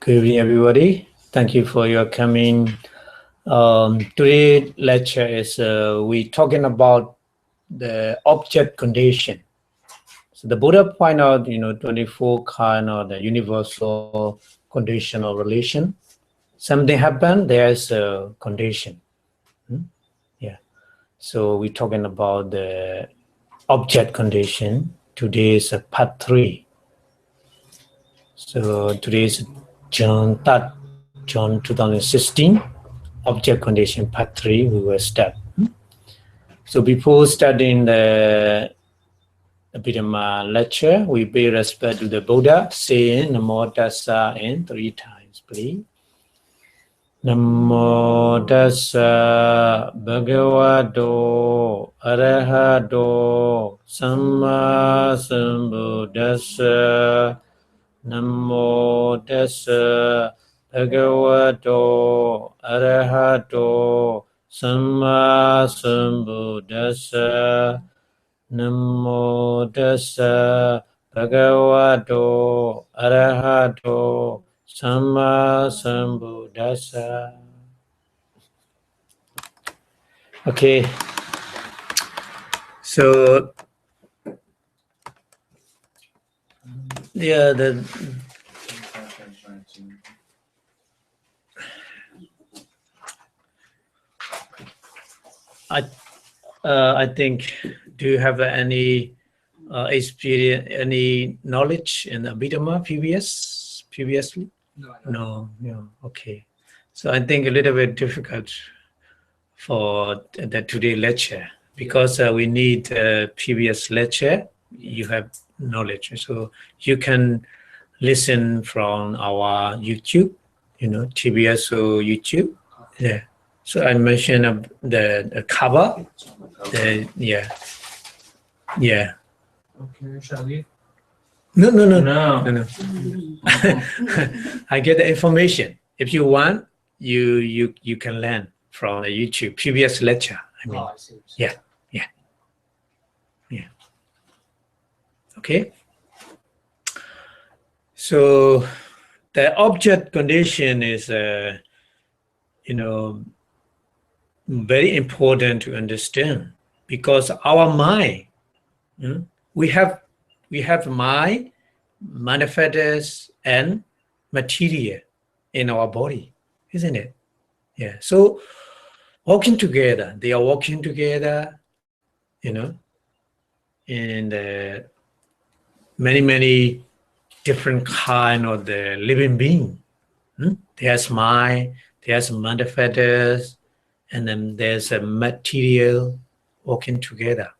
Good evening, everybody. Thank you for your coming. Today lecture is we talking about the object condition. So the Buddha point out, 24 kind of the universal conditional relation. Something happen, there's a condition. Yeah. So we're talking about the object condition. Today is part 3. So today is June 3rd, June 2016. Object condition part 3 we will start. So before starting the Abhidhamma lecture, we pay respect to the Buddha, saying Namo Tassa in 3 times, please. Namo Tassa Bhagavato Arahato Samma Sambuddhassa. Namo Tassa Bhagavato Arahato Samma Sambuddhassa. Namo Tassa Bhagavato Arahato Samma Sambuddhassa. Okay, so I think, do you have any experience, any knowledge in Abhidhamma previously? No. Okay. So I think a little bit difficult for the today lecture because we need previous lecture. You have knowledge, so you can listen from our YouTube, TBS or YouTube. Yeah. So I mentioned the cover. Yeah. Okay, shall we? No. No. I get the information. If you want, you can learn from the YouTube previous lecture. I mean, I see. yeah. Okay. So the object condition is, very important to understand because our mind, we have mind, manifestors, and material in our body, isn't it? Yeah. So they are working together, in the many different kind of the living being. There's mind, there's manifestors, and then there's a material working together.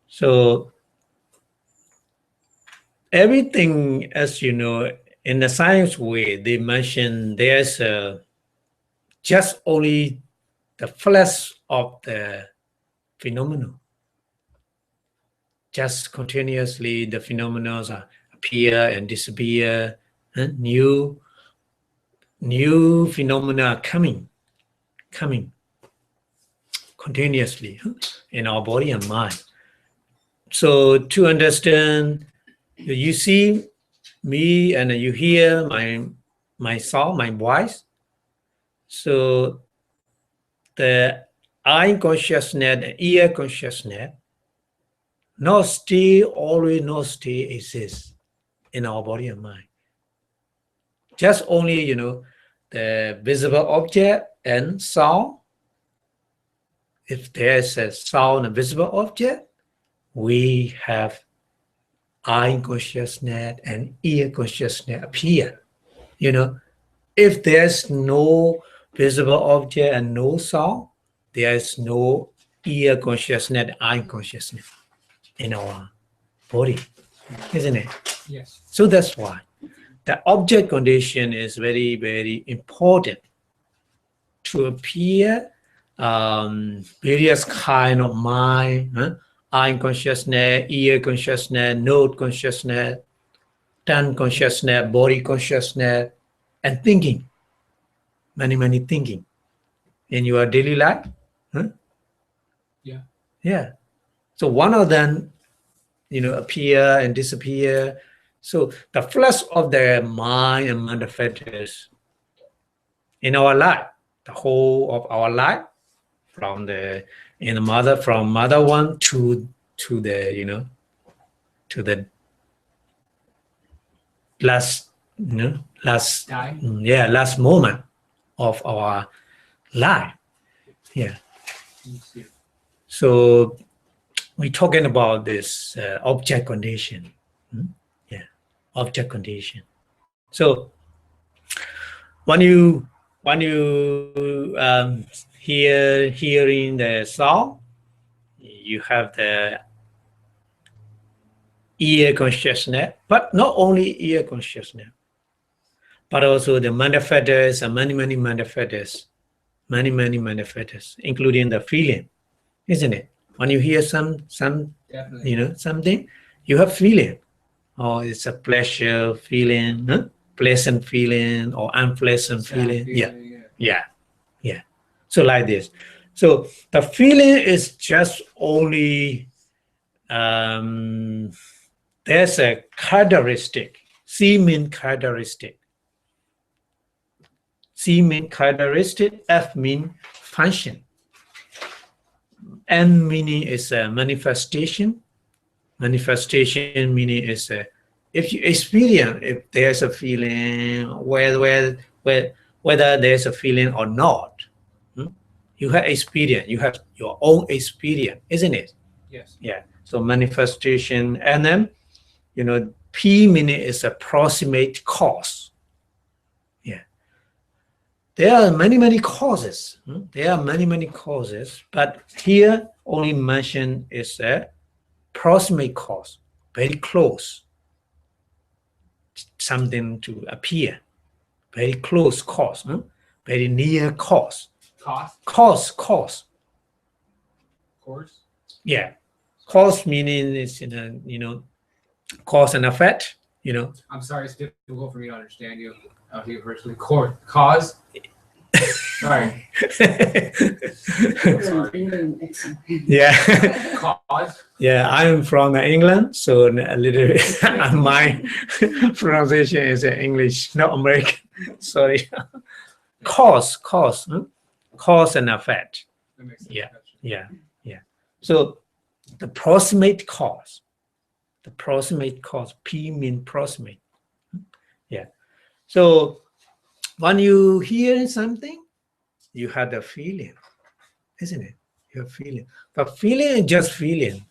So everything, as you know, in the science way, they mention there's just only the flash of the phenomenon. Just continuously, the phenomena appear and disappear. New phenomena are coming continuously in our body and mind. So to understand, you see me and you hear my sound, my voice. So the eye consciousness and ear consciousness, always no stay exists in our body and mind. Just only, the visible object and sound. If there's a sound and visible object, we have eye consciousness and ear consciousness appear. If there's no visible object and no sound, there's no ear consciousness, eye consciousness in our body, isn't it? Yes. So that's why the object condition is very, very important to appear various kind of mind, eye consciousness, ear consciousness, nose consciousness, tongue consciousness, body consciousness, and thinking. Many thinking in your daily life. Yeah. So one of them, appear and disappear. So the flesh of the mind and manifests in our life, the whole of our life, from the from mother one to the to the last last moment of our life. Yeah. So we're talking about this object condition. Yeah, object condition. So when you hearing the sound, you have the ear consciousness, but not only ear consciousness, but also the manifestors and many manifestors, manifestors, including the feeling, isn't it? When you hear something, you have feeling. Or it's a pleasure feeling, pleasant feeling, or unpleasant feeling. Yeah. So like this. So the feeling is just only there's a characteristic. C means characteristic. C means characteristic. F means function. N meaning is a manifestation. Manifestation meaning is if you experience, if there's a feeling, whether there's a feeling or not, you have experience, you have your own experience, isn't it? Yes. Yeah. So manifestation, and then P meaning is approximate cause. Yeah. There are many causes. There are many causes, but here only mention is a approximate cause, very close, something to appear, very close cause, very near cause. Cause. Course. Yeah, cause meaning is cause and effect. I'm sorry, it's difficult for me to understand you out here virtually. Cause. Sorry. Yeah. Cause. Yeah, I'm from England, so a little bit my pronunciation is English, not American. Sorry. Cause and effect. That makes sense. Yeah. So the proximate cause, P means proximate. Yeah. So when you hear something, you have the feeling, isn't it? You have feeling. But feeling is just feeling.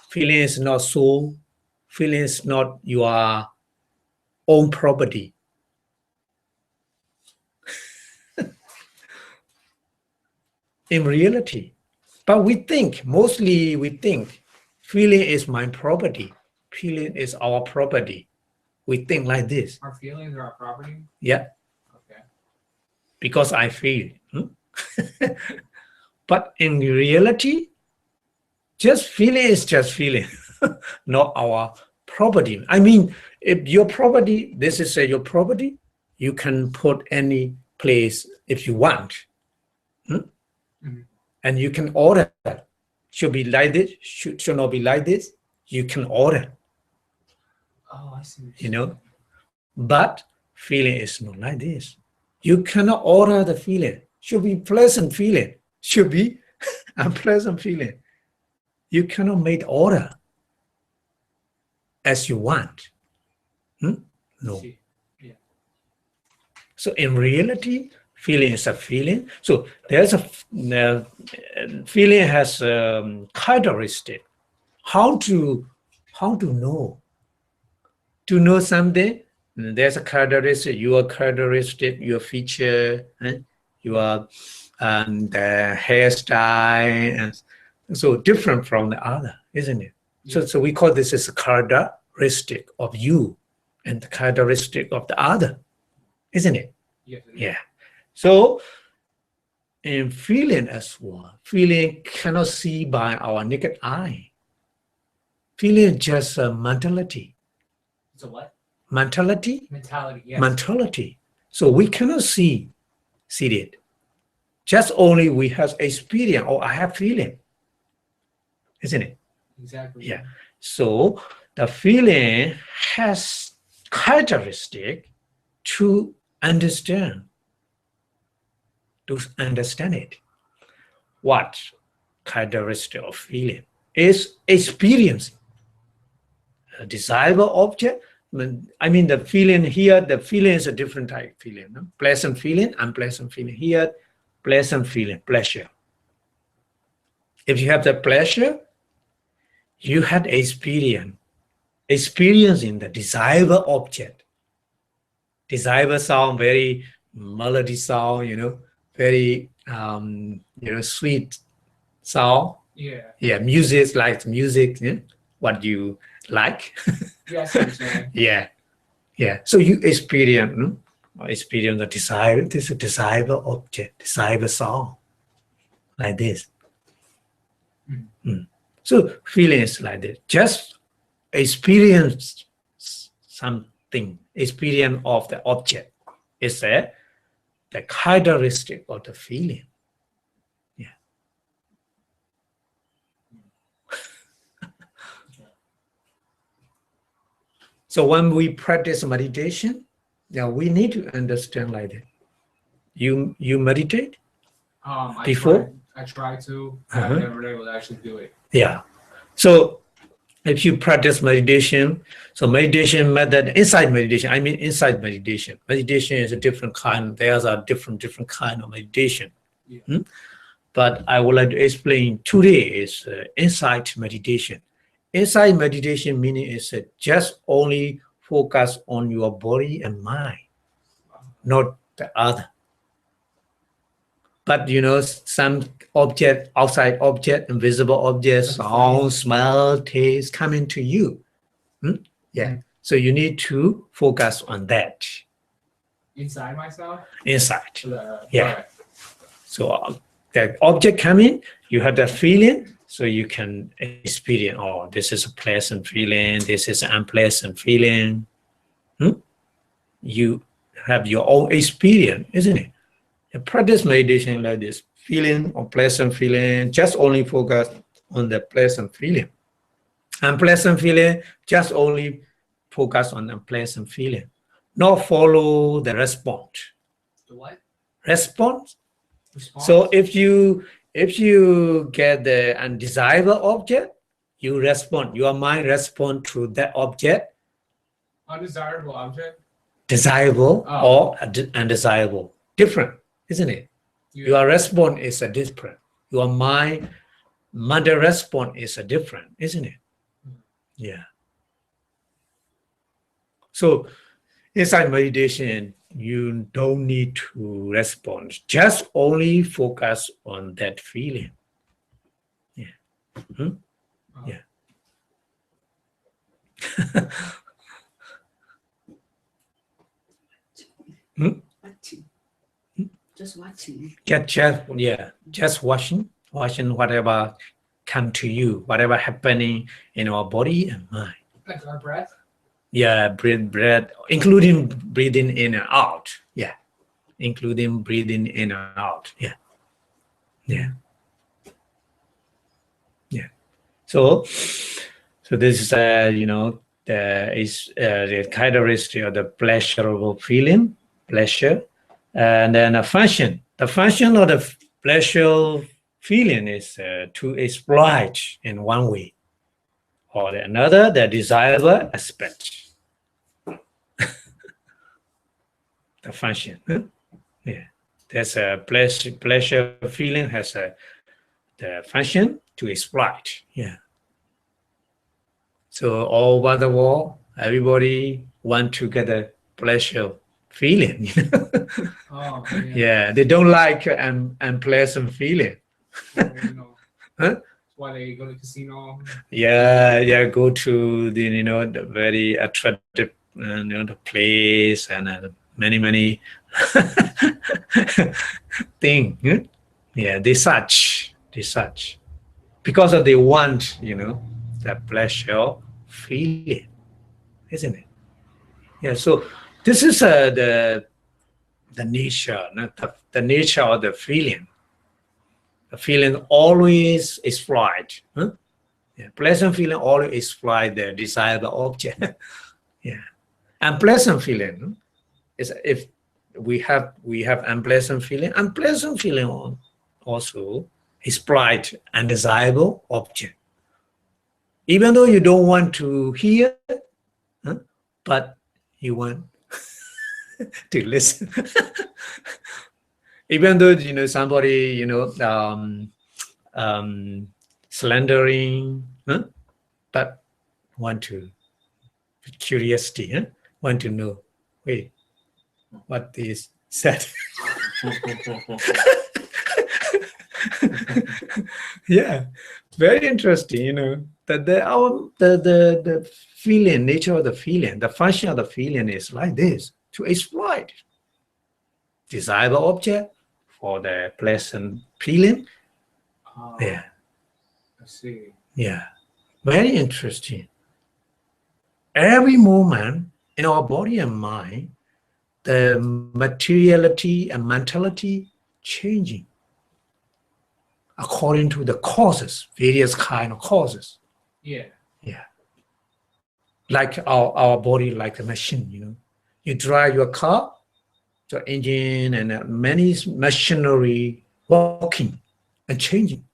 Feeling is not soul. Feeling is not your own property. In reality. But mostly we think, feeling is my property. Feeling is our property. We think like this. Our feelings are our property? Yeah. Okay. Because I feel. But in reality, just feeling is just feeling, not our property. I mean, if your property, this is your property, you can put any place if you want. And you can order. Should be like this, should not be like this. You can order. Oh, I see. But feeling is not like this. You cannot order the feeling. Should be pleasant feeling. Should be unpleasant feeling. You cannot make order as you want. No. Yeah. So in reality, feeling is a feeling. So there's a feeling has characteristic. How to know? To know something, there's a characteristic. Your characteristic, your feature, your the hairstyle, and so different from the other, isn't it? Yeah. So we call this as a characteristic of you, and the characteristic of the other, isn't it? Yes, it is. Yeah. So in feeling as well, feeling cannot see by our naked eye. Feeling is just a mentality. It's a what? Mentality. Yes. Mentality. So we cannot see it. Just only we have experience or I have feeling. Isn't it? Exactly. Yeah. So the feeling has characteristic to understand it. What characteristic of feeling is experiencing a desirable object. I mean, the feeling here, the feeling is a different type of feeling. No? Pleasant feeling, unpleasant feeling. Here, pleasant feeling, pleasure. If you have the pleasure, you had experiencing the desirable object. Desirable sound, very melody sound, very sweet sound. Yeah. Music, like music, what you like. Yes, I'm saying. Yeah. So you experience the desire. This is a desirable object, desirable sound, like this. So feeling is like this. Just experience something. Experience of the object is the characteristic of the feeling. Yeah. So when we practice meditation, we need to understand like that. You meditate before? I try to, but I've never been able to actually do it. Yeah. So if you practice meditation, so meditation method, inside meditation, meditation is a different kind. There's a different kind of meditation. Yeah. But I would like to explain today is insight meditation. Insight meditation meaning is just only focus on your body and mind, not the other. But some object, outside object, invisible objects, sound, smell, taste coming to you. Yeah. So you need to focus on that. Inside myself? Inside. Yeah. Right. So the object coming, you have the feeling, so you can experience, oh, this is a pleasant feeling, this is an unpleasant feeling. You have your own experience, isn't it? You practice meditation like this, feeling or pleasant feeling, just only focus on the pleasant feeling. Unpleasant feeling, just only focus on unpleasant feeling. Not follow the response. The what? Response. So if you get the undesirable object, you respond. Your mind respond to that object. Undesirable object? Desirable or undesirable. Different, isn't it? Yeah. Your response is a different. Your mind response is a different, isn't it? Yeah. So inside meditation, you don't need to respond. Just only focus on that feeling. Yeah. Yeah. Just watching. Just watching whatever come to you, whatever happening in our body and mind. Like our breath? Yeah, breath, including breathing in and out. Yeah, including breathing in and out. Yeah. So this is the characteristic of the pleasurable feeling, pleasure, and then a function. The function of the pleasurable feeling is to exploit in one way or another the desirable aspect. The function. Yeah, there's a pleasure feeling has the function to exploit. Yeah. So all over the world, everybody want to get a pleasure feeling. Oh, yeah, they don't like an unpleasant feeling. That's why they go to the casino. Yeah, go to the the very attractive the place and many thing. Yeah, they search because they want that pleasure feeling, isn't it? Yeah. So this is the nature, the nature of the feeling. The feeling always exploit. Yeah. Pleasant feeling always fly the desirable object. Yeah. Unpleasant feeling is if we have unpleasant feeling. Unpleasant feeling also is flight undesirable object. Even though you don't want to hear, but you want to listen. Even though somebody slandering, but want to curiosity, want to know. Wait, what is said? Yeah, very interesting. That the feeling, nature of the feeling, the function of the feeling is like this: to exploit desirable object for the pleasant feeling. Yeah. I see. Yeah. Very interesting. Every moment in our body and mind, the materiality and mentality changing according to the causes, various kind of causes. Yeah. Yeah. Like our body, like a machine, You drive your car, the engine and many machinery working and changing.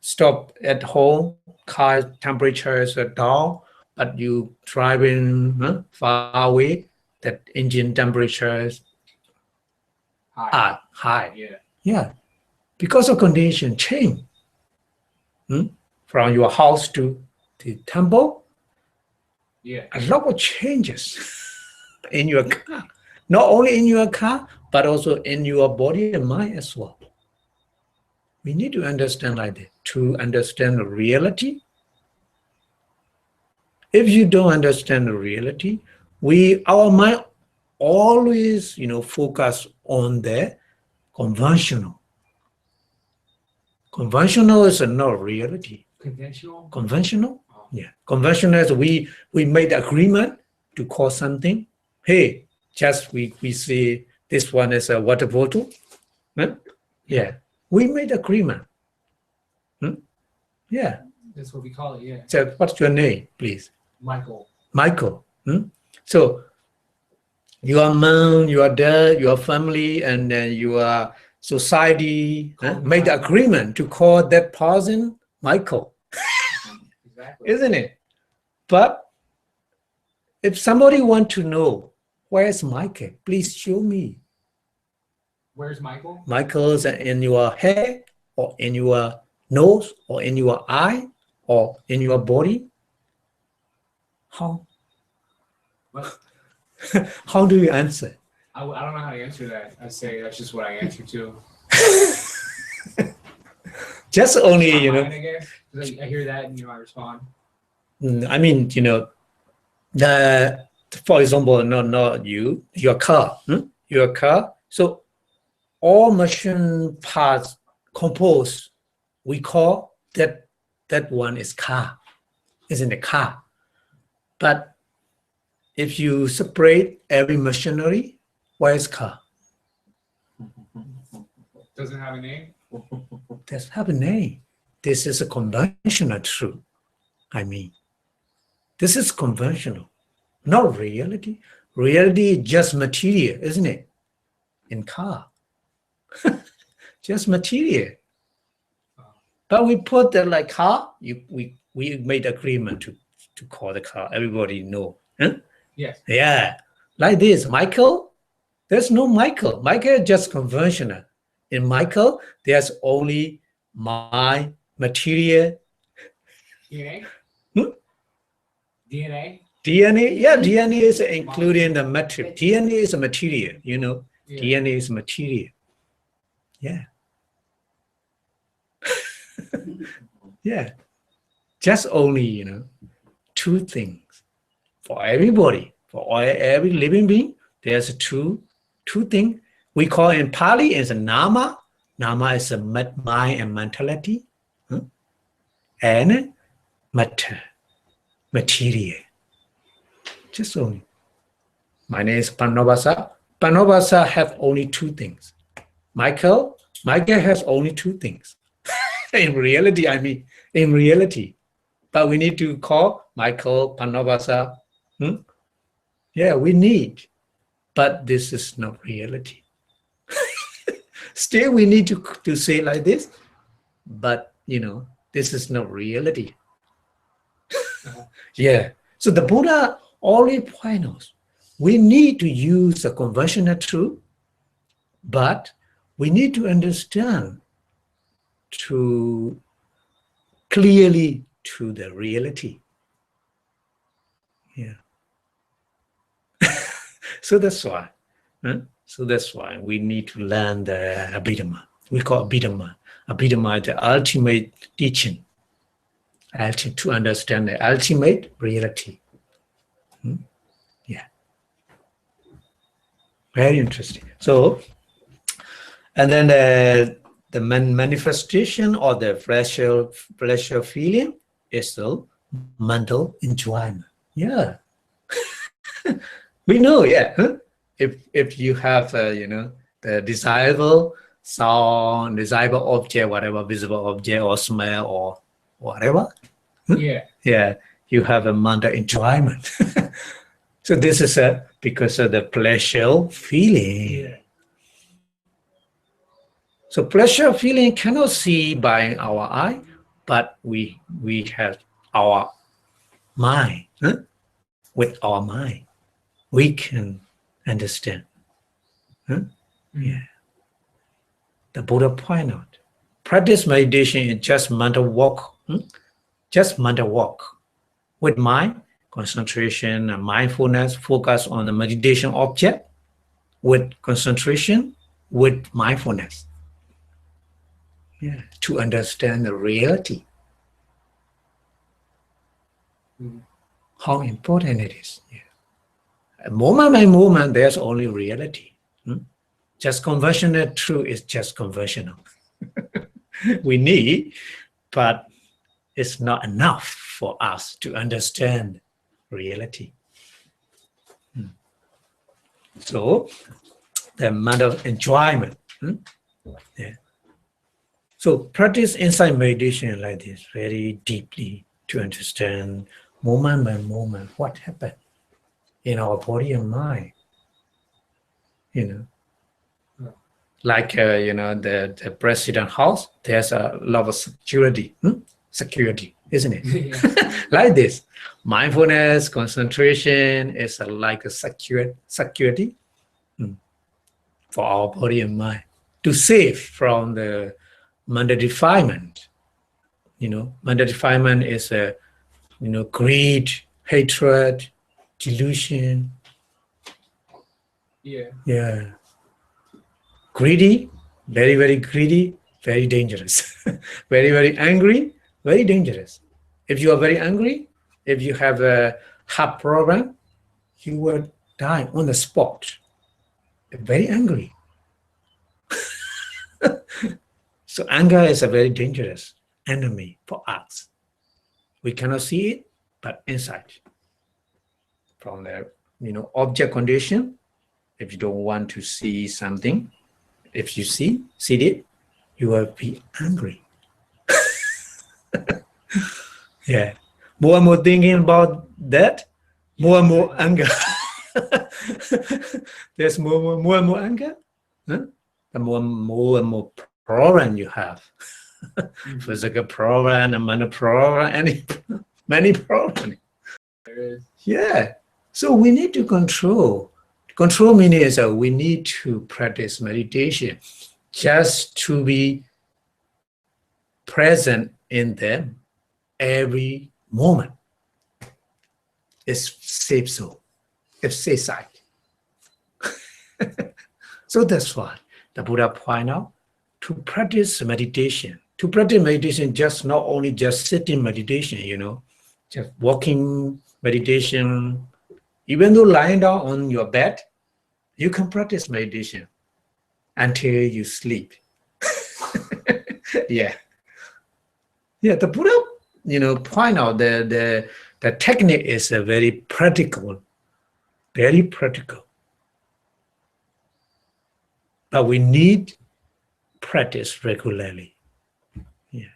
Stop at home, car temperatures are down, but you driving far away, that engine temperatures are high. Yeah. Yeah, because of condition change. From your house to the temple, Yeah. a lot of changes in your car. Not only in your car, but also in your body and mind as well. We need to understand like that to understand the reality. If you don't understand the reality, our mind always, focus on the conventional. Conventional is not reality. Conventional? Conventional? Yeah. Conventional is we made agreement to call something. Hey, just we say this one is a water bottle. Huh? Yeah. We made agreement. Yeah. That's what we call it, yeah. So what's your name, please? Michael. Michael. So your mom, your dad, your family, and your society made agreement to call that person Michael. Exactly. Isn't it? But if somebody want to know where's Michael, please show me. Where's Michael? Michael's in your hair, or in your nose, or in your eye, or in your body. How? What? How do you answer? I don't know how to answer that. I say that's just what I answer to. Just only, My mind, I guess. 'Cause I hear that and I respond. I mean, for example, not you, your car, your car. So all machine parts composed, we call that one is car, isn't a car. But if you separate every machinery, where is car? Doesn't have a name? Does have a name. This is a conventional truth. I mean, this is conventional, not reality. Reality is just material, isn't it? In car, just material. But we put that like car. We made agreement to call the car. Everybody know. Huh? Yes. Yeah, like this. Michael, there's no Michael. Michael is just conventional. In Michael, there's only my material. DNA? Hmm? DNA? DNA, yeah, DNA is including the material. DNA is a material, Yeah. DNA is material. Yeah. Yeah. Just only, two things. For everybody, for every living being, there's two things. We call in Pali is a nama. Nama is a mind and mentality. And matter, material. Just only. My name is Panobasa. Panobasa have only two things. Michael has only two things. In reality, in reality, but we need to call Michael Panavasa. Yeah, we need, but this is not reality. Still, we need to say like this, but this is not reality. Yeah. So the Buddha always points out, we need to use the conventional truth, but we need to understand to clearly to the reality. Yeah. So that's why. So that's why we need to learn the Abhidhamma. We call Abhidhamma. Abhidhamma is the ultimate teaching, to understand the ultimate reality. Yeah. Very interesting. So, and then the manifestation or the pleasure feeling is the mental enjoyment. Yeah. We know, yeah. If you have, the desirable sound, desirable object, whatever, visible object or smell or whatever, yeah, you have a mental enjoyment. So this is because of the pleasure feeling. Yeah. So pleasure feeling cannot see by our eye, but we have our mind. With our mind, we can understand. Yeah. The Buddha point out, practice meditation is just mental walk. Just mental walk. With mind, concentration and mindfulness, focus on the meditation object. With concentration, with mindfulness. Yeah. To understand the reality. How important it is. Yeah. Moment by moment, there's only reality. Just conventional truth is just conventional. We need, but it's not enough for us to understand reality. So the matter of enjoyment. Yeah. So practice insight meditation like this very deeply to understand moment by moment what happened in our body and mind. Like the president house, there's a lot of security. Security, isn't it? Yeah. Like this, mindfulness, concentration is like a security for our body and mind to save from the mental defilement. Mental defilement is greed, hatred, delusion. Yeah. Greedy, very, very greedy, very dangerous. Very, very angry, very dangerous. If you are very angry, if you have a heart problem, you will die on the spot. Very angry. So anger is a very dangerous enemy for us. We cannot see it, but inside. From the object condition, if you don't want to see something, if you see it, you will be angry. Yeah. More and more thinking about that, more and more anger. There's more and more anger. The more and more problem you have. Physical problem, a mental problem, many problems. There is. Yeah. So we need to control. Control meaning is that we need to practice meditation just to be present in them every moment. It's safe so. It's safe side. So that's why the Buddha point out to practice meditation. To practice meditation, just not only just sitting meditation, just walking meditation. Even though lying down on your bed, you can practice meditation until you sleep. Yeah. Yeah, the Buddha, point out the technique is a very practical. But we need practice regularly. Yeah.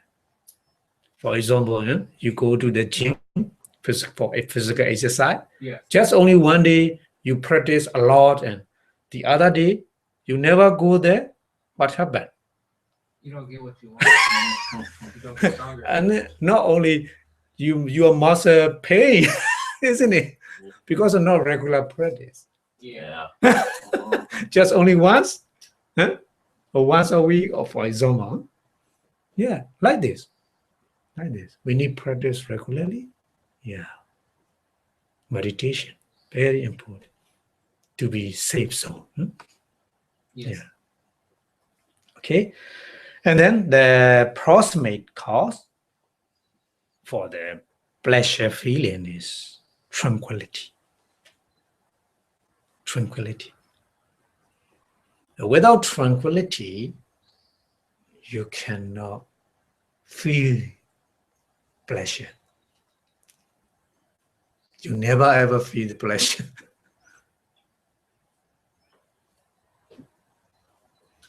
For example, you go to the gym for a physical exercise. Yeah. Just only one day you practice a lot, and the other day you never go there. What happened? You don't get what you want. You don't get stronger. And not only your muscle pain, isn't it? Because of not regular practice. Yeah. Just only once, or once a week, or for example. Yeah, like this. Like this. We need practice regularly. Yeah. Meditation, very important to be safe zone. Yes. Yeah. Okay. And then the proximate cause for the pleasure feeling is tranquility. Tranquility. Without tranquility, you cannot feel pleasure. You never ever feel pleasure.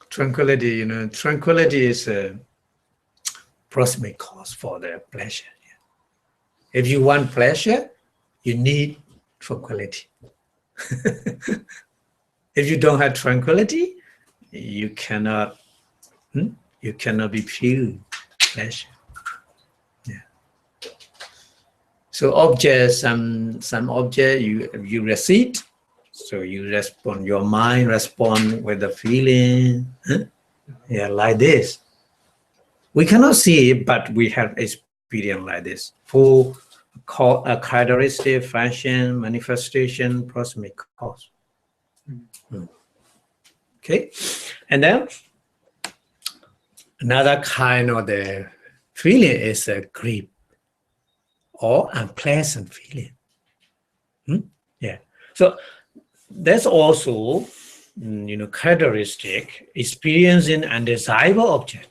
Tranquility, tranquility is a proximate cause for the pleasure. If you want pleasure, you need tranquility. If you don't have tranquility, you cannot be feel pleasure. Yeah. So objects, some object you receive, so you respond. Your mind respond with the feeling. Yeah, like this. We cannot see it, but we have experience like this. For a characteristic, function, manifestation, proximate cause. Okay, and then another kind of the feeling is a grief or unpleasant feeling. Yeah, so that's also characteristic experiencing undesirable object.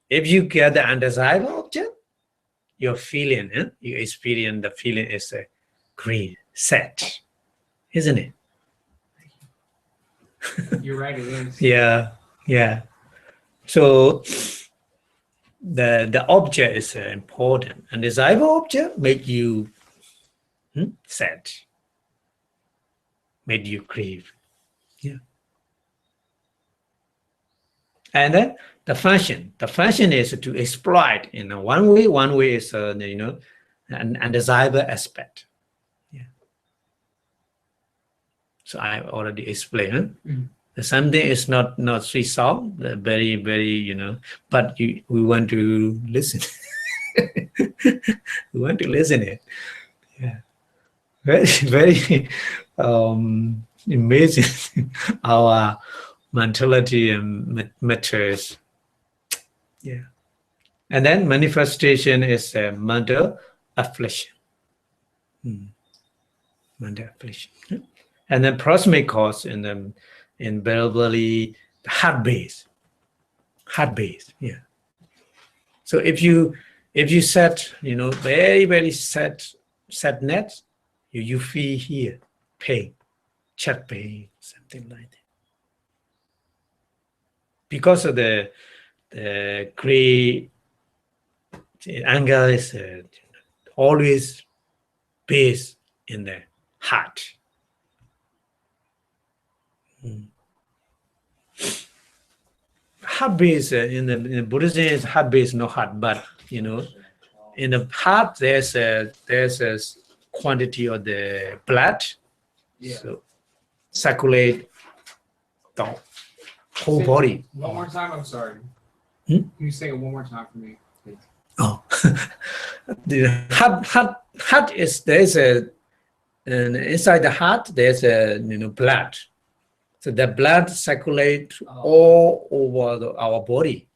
If you get the undesirable object, your feeling, you experience the feeling is a grief, sad, isn't it? You're right, it is. Yeah. So the object is important. Undesirable object make you sad, make you grieve. Yeah. And then the function is to exploit in one way. One way is an undesirable aspect. Yeah. So I already explained. Something is not resolved, very, very, but we want to listen. We want to listen it. Yeah. Very, very amazing our mentality and matters. Yeah. And then manifestation is mental affliction. Mental affliction. And then proximate cause invariably heart-based. Yeah. So if you set, very, very sadness, you feel here pain, chest pain, something like that. Because of the great anger is always based in the heart. Heart base in the Buddhism is heart base, no heart, but in the heart there's a quantity of the blood, so circulate the whole body. One more time, I'm sorry. Can you say it one more time for me, please? Oh, the heart is and inside the heart there's a blood. So the blood circulates all over our body.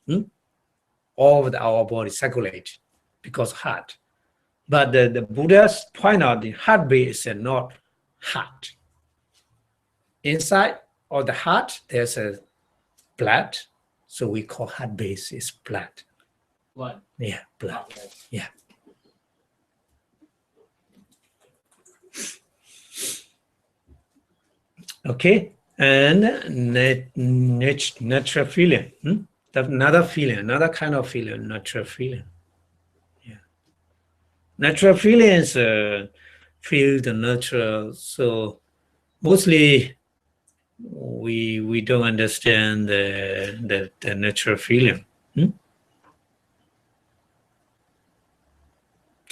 All over our body circulate because heart. But the Buddha's point out the heart base is not heart. Inside of the heart, there's a blood. So we call heart base is blood. Blood. Yeah, blood. Okay. Yeah. Okay. And natural feeling. Another feeling, another kind of feeling, natural feeling. Yeah. Natural feelings feel the natural. So mostly we don't understand the natural feeling.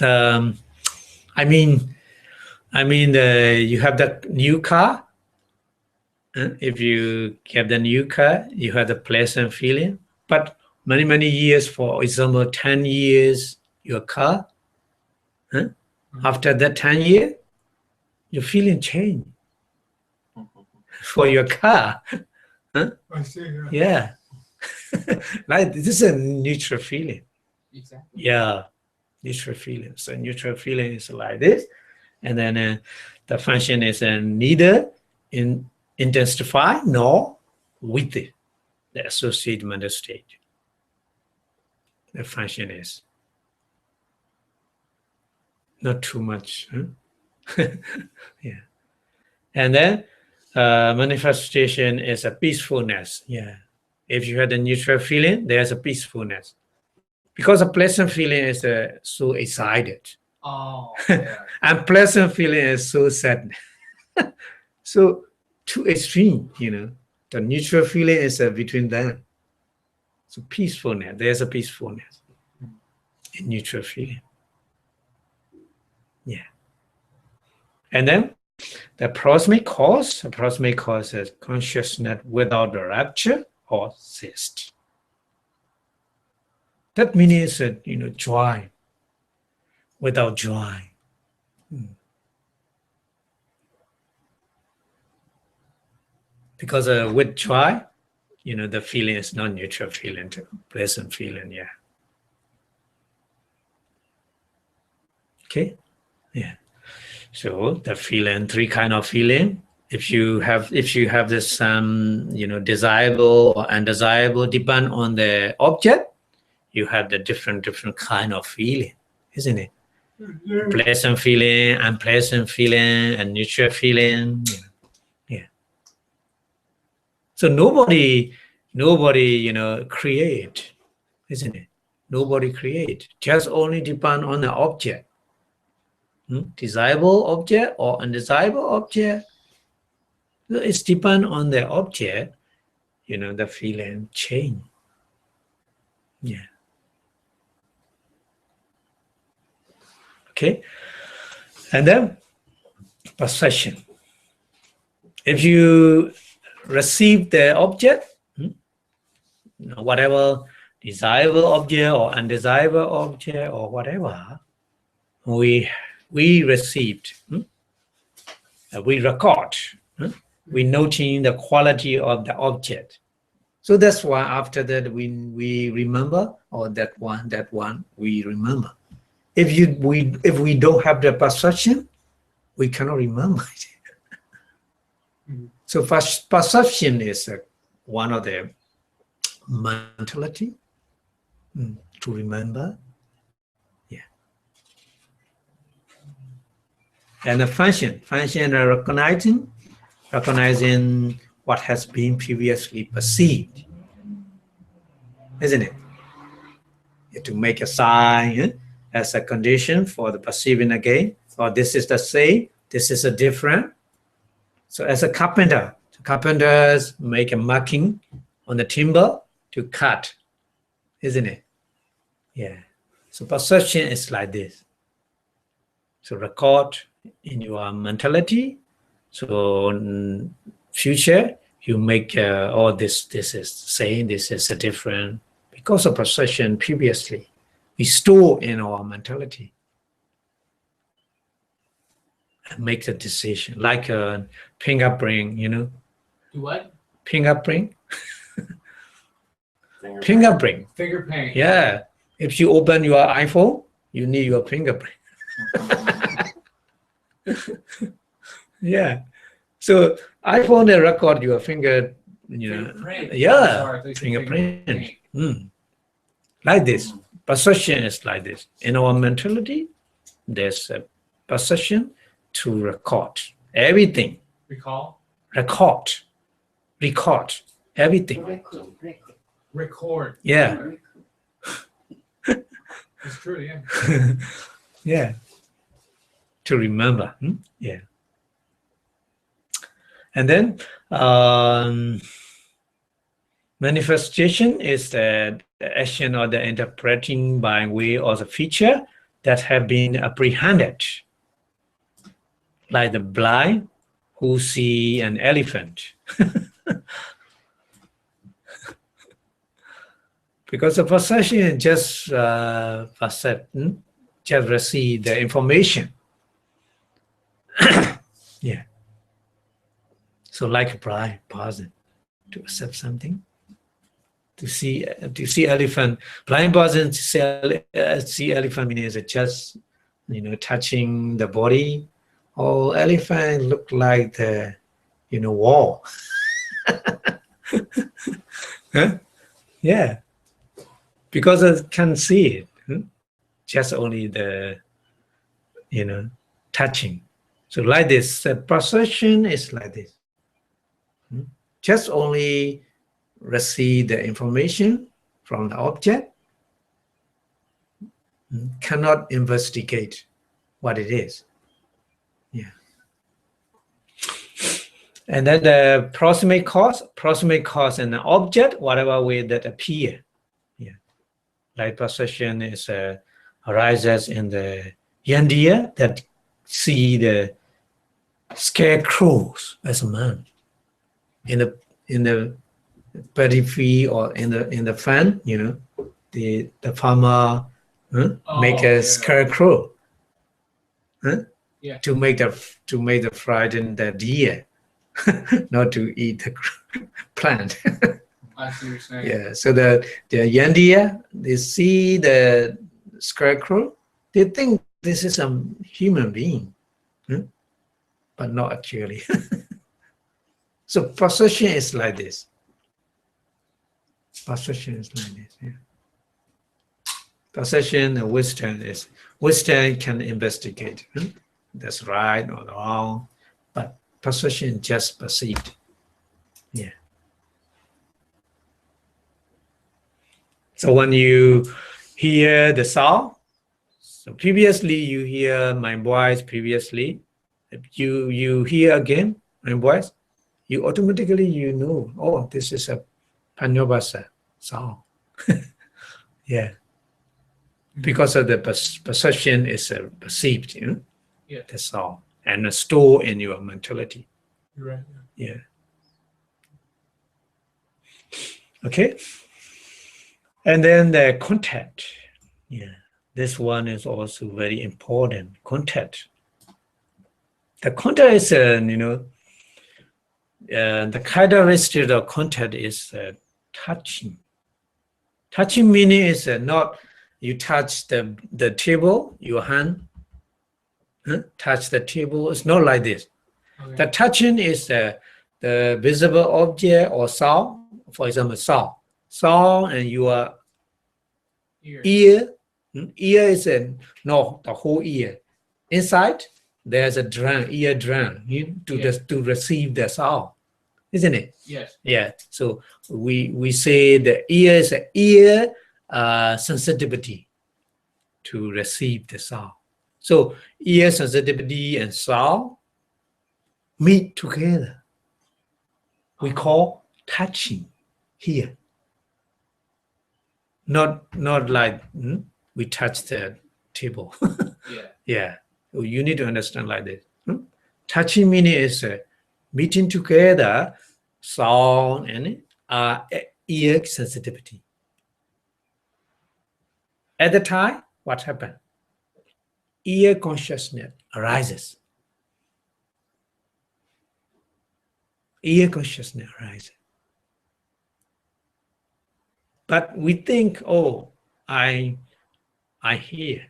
I mean, you have the new car. If you get the new car, you have the pleasant feeling. But many years, for example, 10 years, your car. After that 10 years, your feeling change for your car. I see. Yeah. Like this is a neutral feeling. Exactly. Yeah, neutral feeling. So neutral feeling is like this, and then the function is neither intensify nor with it, the associated mental state. The function is not too much. Yeah, and then manifestation is a peacefulness. Yeah, if you had a neutral feeling, there's a peacefulness. Because a pleasant feeling is so excited. Oh, yeah. And pleasant feeling is so sad. So too extreme, The neutral feeling is between them. So peacefulness, there's a peacefulness in neutral feeling. Yeah. And then the approximate cause is consciousness without the rapture or zest. That means joy without joy. Because with joy, the feeling is not neutral feeling, pleasant feeling. Yeah. Okay. Yeah. So the feeling, three kind of feeling. If you have this desirable or undesirable, depend on the object, you have the different kind of feeling, isn't it? Pleasant feeling, unpleasant feeling, and neutral feeling. Yeah. So nobody create, isn't it? Nobody create. Just only depend on the object. Desirable object or undesirable object. It's depend on the object, the feeling change. Yeah. Okay. And then possession. If you receive the object, whatever desirable object or undesirable object or whatever, we received, we record, we noting the quality of the object. So that's why after that we remember, or that one we remember. If we don't have the perception, we cannot remember it. So perception is one of the mentality to remember. Yeah. And the function recognizing what has been previously perceived, isn't it? To make a sign as a condition for the perceiving again, or this is the same, this is a different. So as a carpenter, carpenters make a marking on the timber to cut, isn't it? Yeah. So perception is like this. So record in your mentality. So in future, you make this is the same, this is a different. Because of perception previously, we store in our mentality and make a decision, like a fingerprint, Do what? Fingerprint. Fingerprint. Fingerprint. Yeah. If you open your iPhone, you need your fingerprint. Yeah. So iPhone they record your finger, Fingerprint. Yeah. Sorry, Fingerprint. Like this. Perception is like this. In our mentality, there's a perception to record everything. Record everything. Record. Yeah. It's true, yeah. Yeah. to remember. Yeah. And then manifestation is the action or the interpreting by way of the feature that have been apprehended, like the blind who see an elephant. Because the perception is just just receive the information. Yeah. So like a blind person to accept something, to see elephant. Blind person to see elephant means just touching the body. Or elephant look like the wall. Huh? Yeah. Because I can see it. Just only the touching. So like this, the perception is like this. Just only receive the information from the object, cannot investigate what it is. Yeah. And then the proximate cause and the object, whatever way that appear. Yeah. Like perception is arises in the yandia that see the scarecrows as a man in the periphery or in the fan, the farmer make a scarecrow to make the frighten the deer not to eat the plant. I see what you're saying. Yeah, so the yandia, they see the scarecrow, they think this is a human being, but not actually. So perception is like this. Perception is like this. Yeah. Perception and wisdom can investigate. That's right or wrong, but perception just perceived. Yeah. So when you hear the sound, so previously you hear my voice previously, if you hear again my voice, you automatically know, oh, this is a Panyobasa sound. Yeah. Because of the perception is perceived, Yeah. the sound, and stored in your mentality. You're right. Yeah. Okay. And then the contact. Yeah. This one is also very important. Contact. The contact is, the characteristic of contact is touching. Touching meaning is not you touch the table, your hand, touch the table. It's not like this. Okay. The touching is the visible object or sound. For example, sound. Sound and your ear. Ear is no, the whole ear. Inside, there's a drum, ear drum, to receive the sound, isn't it? Yes. Yeah. So we say the ear is an ear sensitivity to receive the sound. So ear sensitivity and sound meet together. We call touching here. Not like we touch the table. Yeah. Yeah. So you need to understand like this. Touching meaning is meeting together sound and ear sensitivity. At the time, what happened? Ear consciousness arises. Ear consciousness arises. But we think, oh, I hear.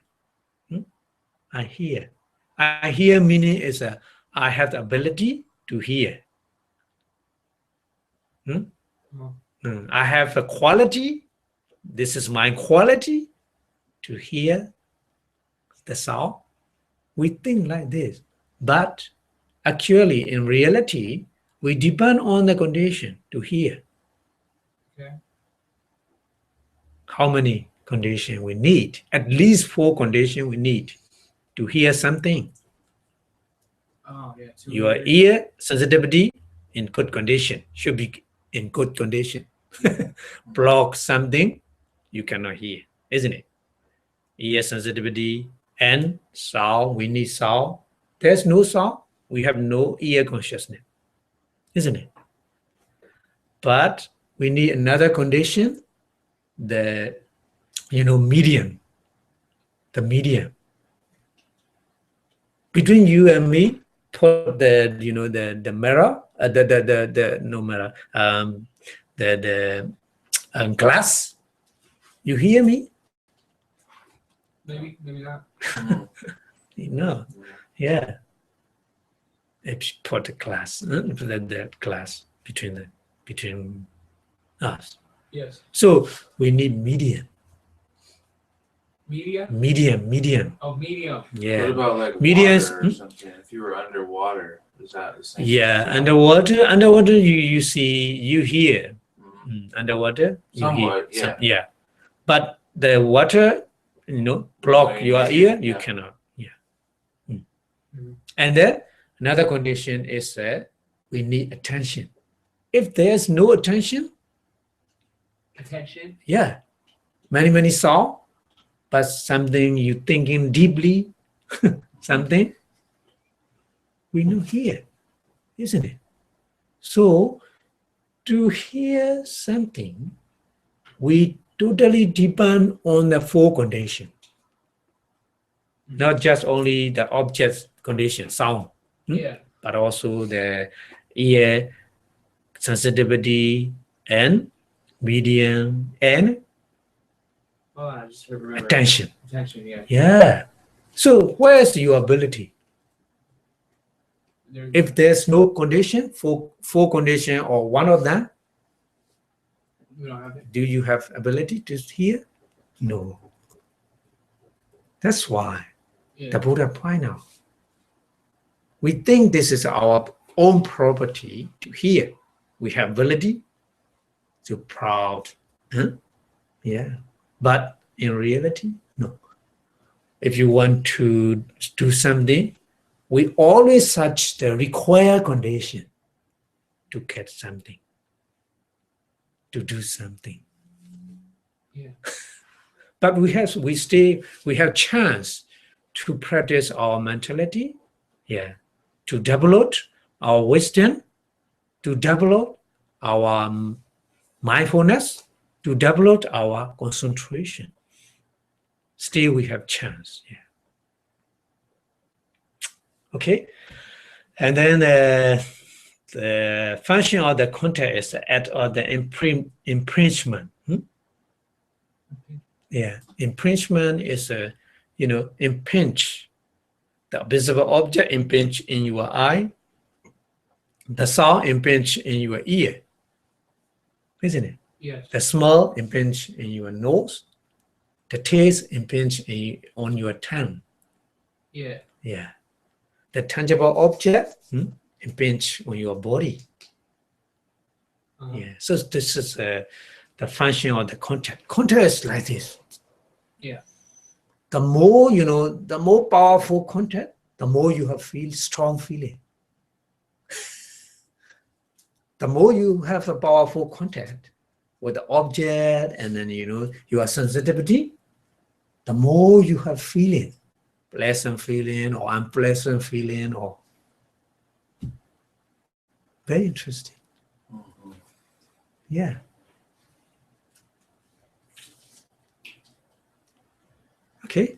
I hear. I hear meaning is I have the ability to hear. I have a quality. This is my quality to hear the sound. We think like this. But actually, in reality, we depend on the condition to hear. Okay. How many conditions we need? At least 4 conditions we need to hear something. Oh, yeah. Your ear sensitivity in good condition, should be in good condition. Block something, you cannot hear, isn't it? Ear sensitivity and sound, we need sound. There's no sound, we have no ear consciousness, isn't it? But we need another condition, the medium, the medium. Between you and me, put the the mirror, the no mirror, the glass. You hear me? Maybe not. No, yeah. If you put the glass, the glass between us. Yes. So we need medium. Media? Medium. Oh, medium. Yeah. What about like Medians- water or something? If you were underwater, is that the same? Yeah, thing? underwater you see, you hear. Mhm. Underwater you Somewhat, hear. yeah. Yeah. But the water, block Right, your yeah, ear, you yeah. cannot. Yeah. Mhm. And then another condition is that we need attention. If there's no attention, Attention. yeah, many sound, but something you thinking deeply, something we know here, isn't it? So to hear something, we totally depend on the four conditions, not just only the object condition, sound, Yeah. but also the ear sensitivity and medium and Oh, I just remember. attention. Attention, yeah. Yeah. So where's your ability? There- If there's no condition, four condition or one of them, we don't have it. do you have ability to hear? No. That's why Yeah. the Buddha point out. We think this is our own property to hear. We have ability to proud. Huh? Yeah. But in reality, no. If you want to do something, we always search the required condition to get something, to do something. Yeah. But we have chance to practice our mentality, yeah, to develop our wisdom, to develop our mindfulness, to develop our concentration. Still we have chance, yeah. Okay, and then the function of the contact is at the impingement. Yeah, impingement is impinge. The visible object impinge in your eye. The sound impinge in your ear, isn't it? Yes. The smell impinge in your nose. The taste impinge on your tongue. Yeah. Yeah. The tangible object impinge on your body. Uh-huh. Yeah. So this is the function of the contact. Contact is like this. Yeah. The more the more powerful contact, the more you have strong feeling. The more you have a powerful contact with the object, and then your sensitivity, the more you have feeling, pleasant feeling or unpleasant feeling, or very interesting. Mhm. Yeah. Okay.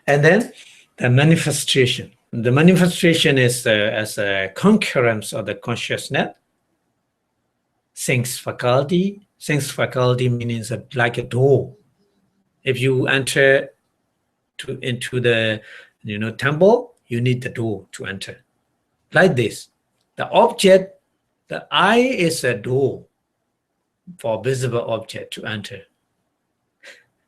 And then the manifestation. The manifestation is as a concurrence of the consciousness. Sense faculty. Sense faculty means like a door. If you enter into the temple, you need the door to enter. Like this. The object, the eye is a door for visible object to enter.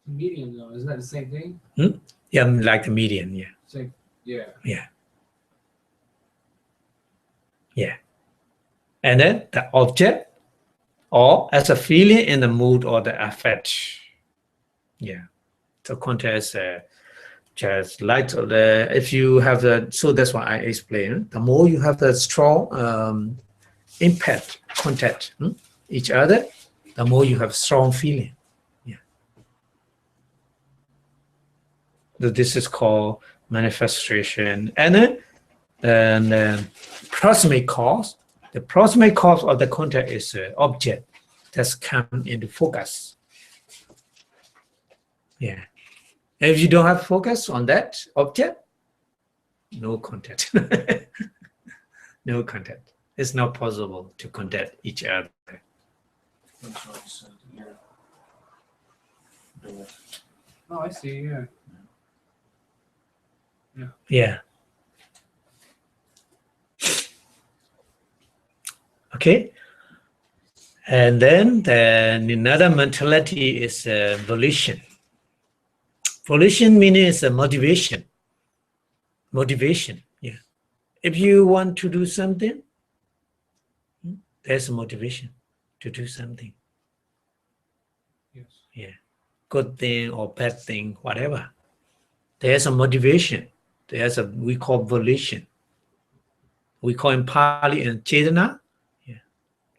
Medium though, isn't that the same thing? Yeah, like the medium, yeah. Same. Yeah. Yeah. And then the object, or as a feeling in the mood or the affect. Yeah. So contact is just like the if you have the so that's why I explain. The more you have the strong impact contact each other, the more you have strong feeling. Yeah. So this is called manifestation, and then proximate cause. The proximate cause of the contact is an object that's come into focus. Yeah. If you don't have focus on that object, no contact. No contact. It's not possible to contact each other. That's what I said here. Yeah. Oh, I see. Yeah. Yeah. Okay. And then another mentality is volition. Volition meaning is a motivation. Motivation. Yeah. If you want to do something, there's a motivation to do something. Yes. Yeah. Good thing or bad thing, whatever. There's a motivation. There's a we call volition. We call in Pali and Chetana. Yeah.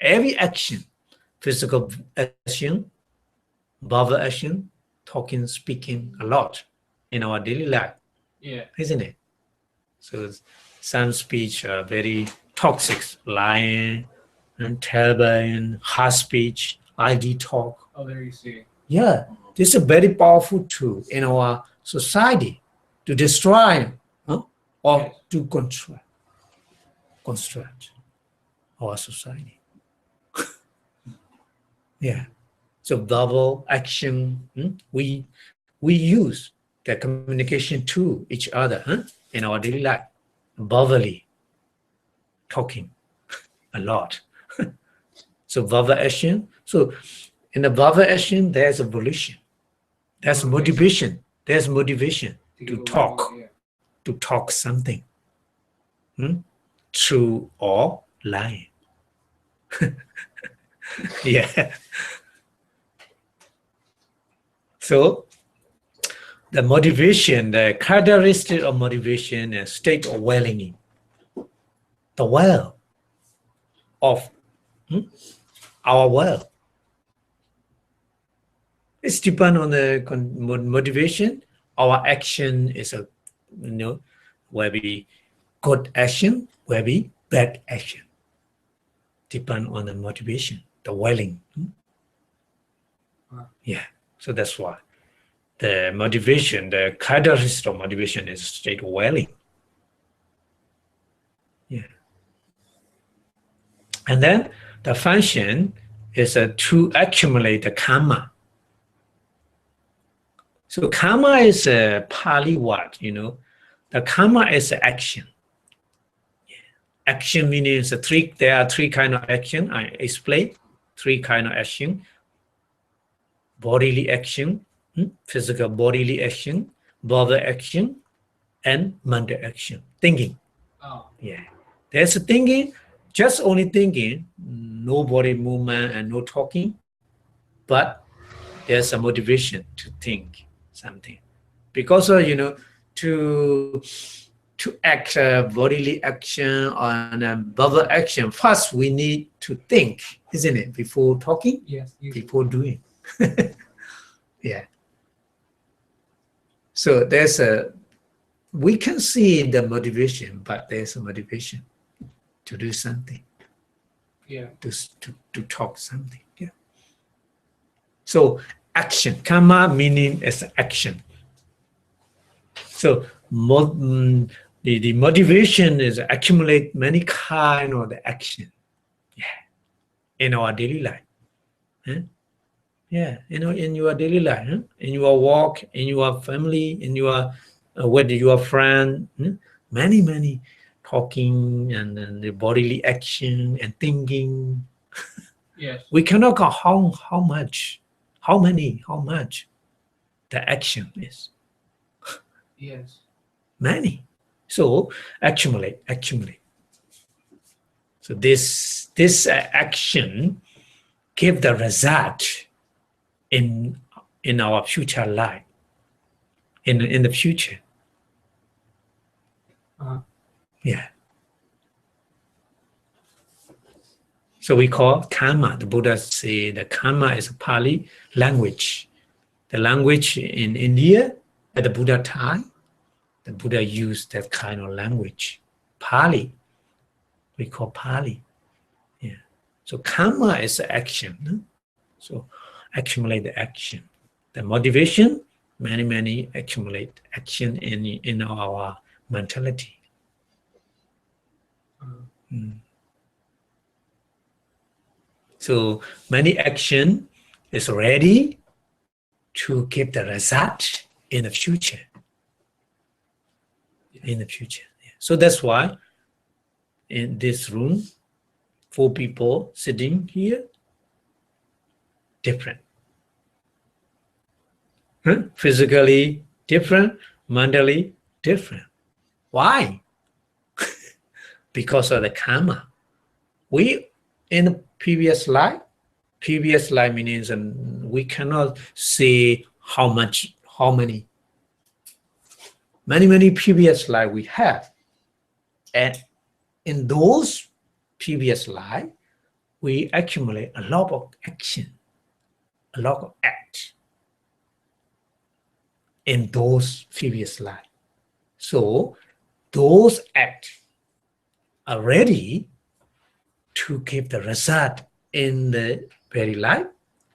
Every action, physical action, verbal action, talking, speaking a lot in our daily life, Yeah. isn't it? So some speech are very toxic, lying, and terrible, and harsh speech, ID talk. Oh, there you see. Yeah, this is a very powerful tool in our society to destroy or Yes. to construct our society. Yeah. So verbal action, we use the communication to each other in our daily life, verbally talking a lot. So verbal action. So in the verbal action, there's a volition. There's motivation. There's motivation to give talk. away, yeah. To talk something. True or lying. Yeah. So the motivation, the characteristic of motivation is state of well-being. The well of our well. It's depend on the motivation. Our action is where we good action, where we bad action. Depend on the motivation, the willing. Yeah. So that's why the motivation, the characteristic of motivation is state of willing. Yeah. And then the function is to accumulate the karma. So karma is a Pali word, The karma is action. Yeah. Action means there are three kind of action. I explained three kind of action. Bodily action, physical bodily action, verbal action, and mental action, thinking. Oh. Yeah. There's a thinking, just only thinking, no body movement and no talking, but there's a motivation to think something. Because, to act bodily action on verbal action, first we need to think, isn't it? Before talking, Yes. before doing. Yeah. So we can see the motivation, but there's a motivation to do something. Yeah. To talk something. Yeah. So action, karma meaning is action. So the motivation is accumulate many kind of the action. Yeah. In our daily life. Yeah, in your daily life, in your work, in your family, in your with your friend, many talking and the bodily action and thinking. Yes. We cannot count how much the action is. Yes. Many. So accumulate. So this action give the result in our future life. in the future. Yeah. So we call karma. The Buddha say the karma is a Pali language. The language in India at the Buddha time, the Buddha used that kind of language. Pali. We call Pali. Yeah. So karma is the action. No? So accumulate the action. The motivation, many accumulate action in our mentality. So many action is ready to give the result in the future. In the future. Yeah. So that's why in this room, 4 people sitting here, different. Physically different, mentally different. Why? Because of the karma. We in the previous life means we cannot say how many previous life we have, and in those previous life we accumulate a lot of action, a lot of act in those previous life. So those acts are ready to give the result in the very life,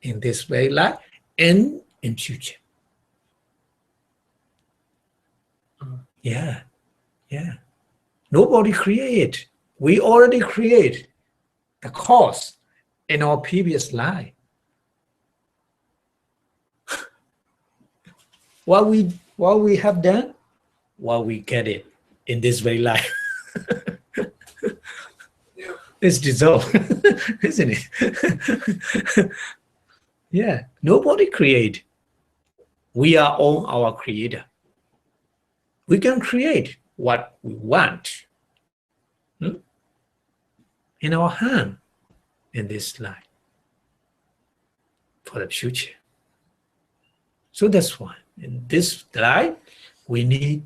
in this very life, and in future. Yeah. Nobody create. We already create the cause in our previous life. What we have done, what we get it in this very life. It's dissolved, isn't it? Yeah, nobody create. We are all our creator. We can create what we want in our hand in this life for the future. So that's why in this life we need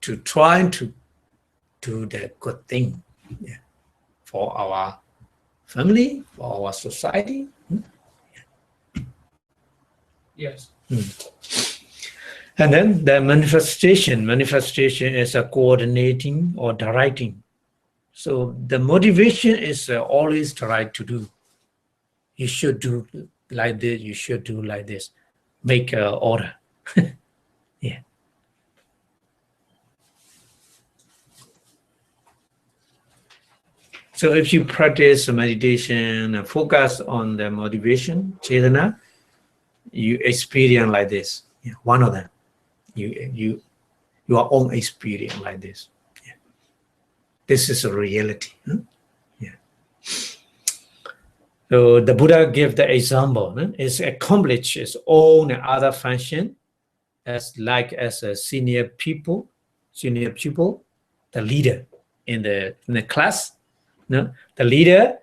to try to do the good thing for our family, for our society. Yes. And then the manifestation is a coordinating or directing. So the motivation is always try to do. You should do like this, you should do like this. Make order. Yeah. So if you practice meditation and focus on the motivation, chetana, you experience like this. Yeah, one of them. Your own experience like this. Yeah. This is a reality. Yeah. So the Buddha gave the example. It's accomplish its own and other function as a senior pupil, the leader in the class. The leader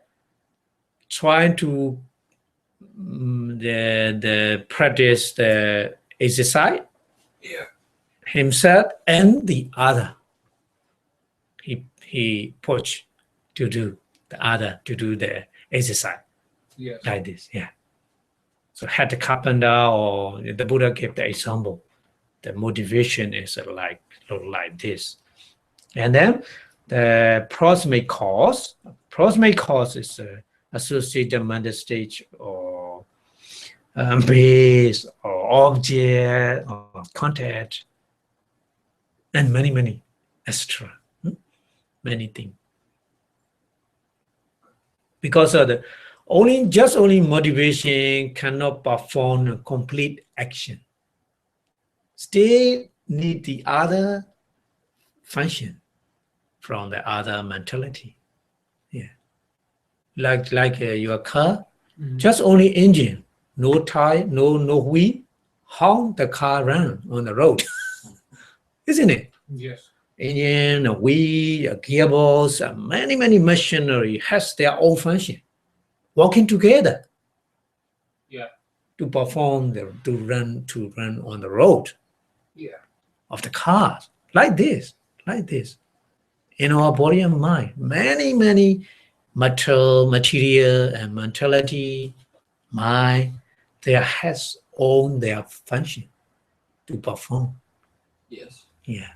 trying to the practice the exercise himself and the other. He pushed to do the other to do the exercise like this. Yeah. So had the carpenter or the Buddha gave the example. The motivation is like this, and then the proximate cause. Proximate cause is associated mental stage or base or object or contact, and many extra, many things. Because of the only motivation cannot perform a complete action. Still need the other function from the other mentality. Yeah, like your car, just only engine, no tire, no wheel. How the car run on the road, isn't it? Yes. Engine, a wheel, a gearbox, many machinery has their own function, working together. Yeah. to perform to run on the road Yeah. of the cars like this. In our body and mind, many material and mentality, mind, there has own their function to perform. Yes. Yeah.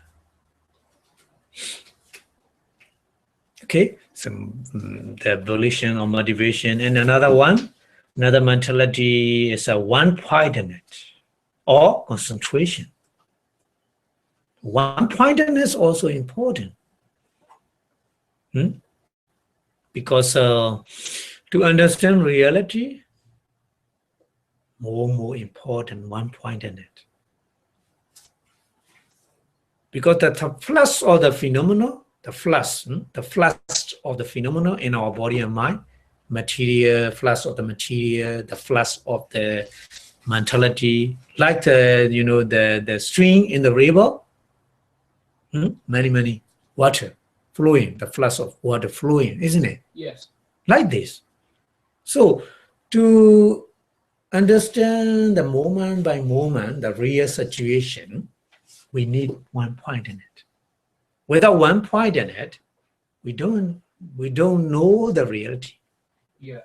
Okay. So the volition or motivation, and another mentality is a one-pointedness or concentration. One-pointedness also important. Because to understand reality, more important one-pointedness. Because the flash of the phenomena, the flash of the phenomena in our body and mind, material, flash of the material, the flash of the mentality, like the stream in the river, many water flowing, the flash of water flowing, isn't it? Yes. Like this. So to understand the moment by moment, the real situation, we need one point in it. Without one point in it, we don't know the reality. Yeah.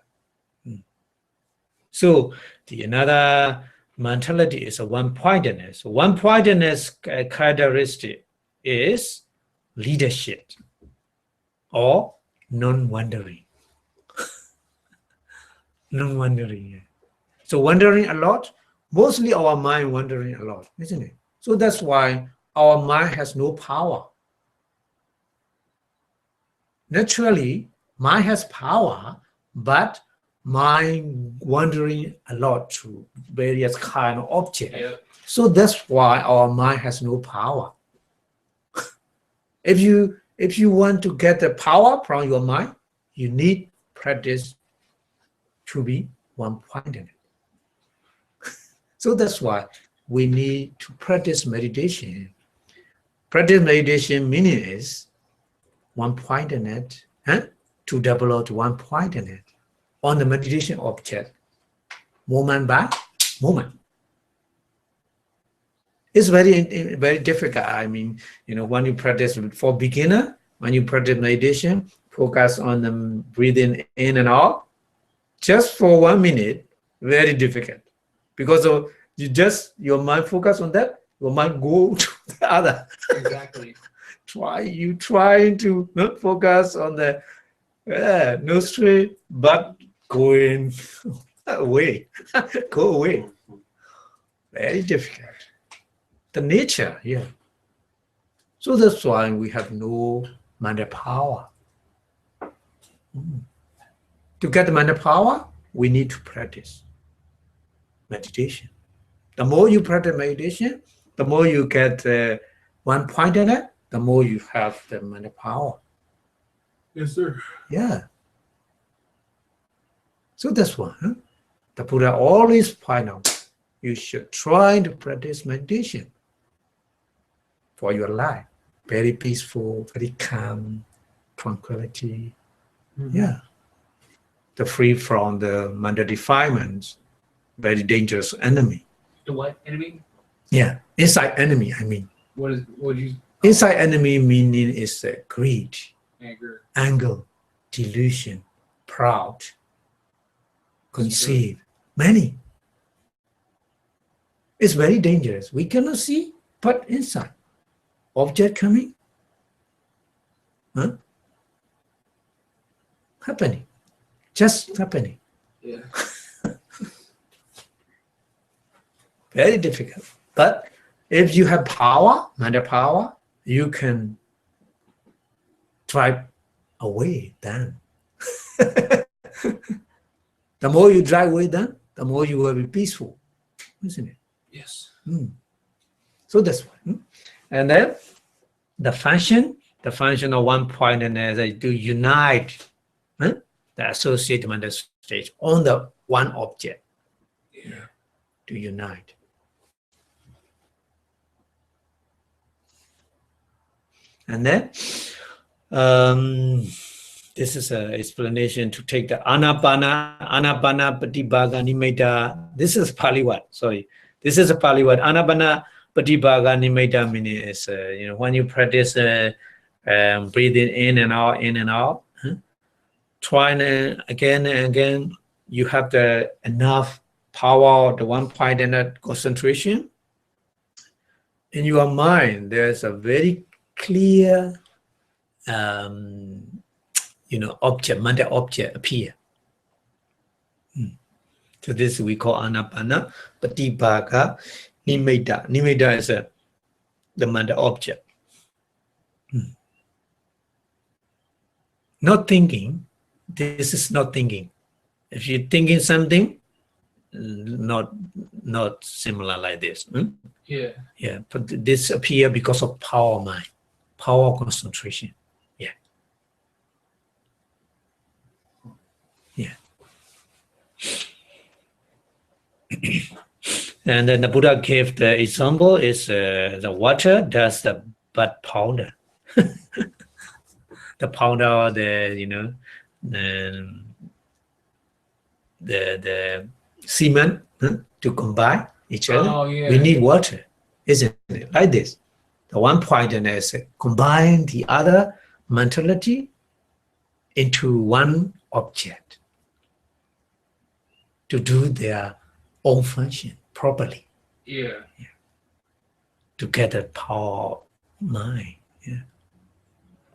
So another mentality is a one-pointedness. One-pointedness characteristic is leadership or non-wandering. Non-wandering. Yeah. So wandering a lot, mostly our mind wandering a lot, isn't it? So that's why our mind has no power. Naturally, mind has power, but mind wandering a lot to various kind of objects. Yeah. So that's why our mind has no power. If you want to get the power from your mind, you need practice to be one-pointed. So that's why we need to practice meditation. Practice meditation meaning is one-pointedness, to develop one-pointedness on the meditation object, moment by moment. It's very difficult. I mean, when you practice for beginner, when you practice meditation, focus on the breathing in and out, just for 1 minute, very difficult. Because of your mind focus on that, your mind go to the other. Exactly. Trying to not focus on the nostril, but going away. Go away. Very difficult. The nature, yeah. So that's why we have no mental power. To get the mental power, we need to practice meditation. The more you practice meditation, the more you get one point in it, the more you have the mental power. Yes, sir. Yeah. So that's why the Buddha always point out, you should try to practice meditation for your life. Very peaceful, very calm, tranquility. Yeah. The free from the mental defilements, very dangerous enemy. The what enemy? Yeah. Inside enemy, I mean. What you? Inside enemy meaning is greed, Anger. anger, delusion, proud, conceive, many. It's very dangerous. We cannot see, but inside. Object coming, happening, just happening. Yeah. Very difficult. But if you have power, mental power, you can drive away them. The more you drive away them, the more you will be peaceful, isn't it? Yes. So that's one. And then the function of one point is to unite the associated mental state on the one object. Yeah. To unite. And then This is an explanation to take the anapana patibhaga nimitta. This is Pali word. Sorry, this is a Pali word. Anapana patibhaga nimitta meaning is when you practice breathing in and out. Trying again and again, you have the enough power, the one point in that concentration. In your mind, there's a very clear, object, mental object appear. So this we call anapana patibhaga nimitta. Nimitta is the mental object. Not thinking. This is not thinking. If you're thinking something, not similar like this. Yeah. Yeah, but this appear because of power mind, power concentration. Yeah. And then the Buddha gave the example is the water does the butt powder. The powder, the cement to combine each other. Oh, yeah. We need water, isn't it? Like this. The one point is combine the other mentality into one object to do their own function properly. Yeah. To get the power mind. Yeah.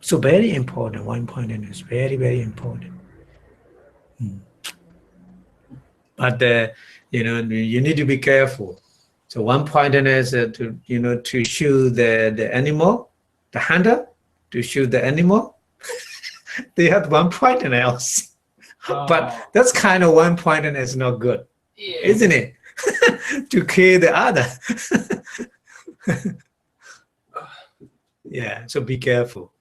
So very important. One point is very, very important. But you need to be careful. So one point is to shoot the animal, the hunter, to shoot the animal. They have one point and else. But that's kind of one point and it's not good, isn't it? To kill the other. Yeah, so be careful.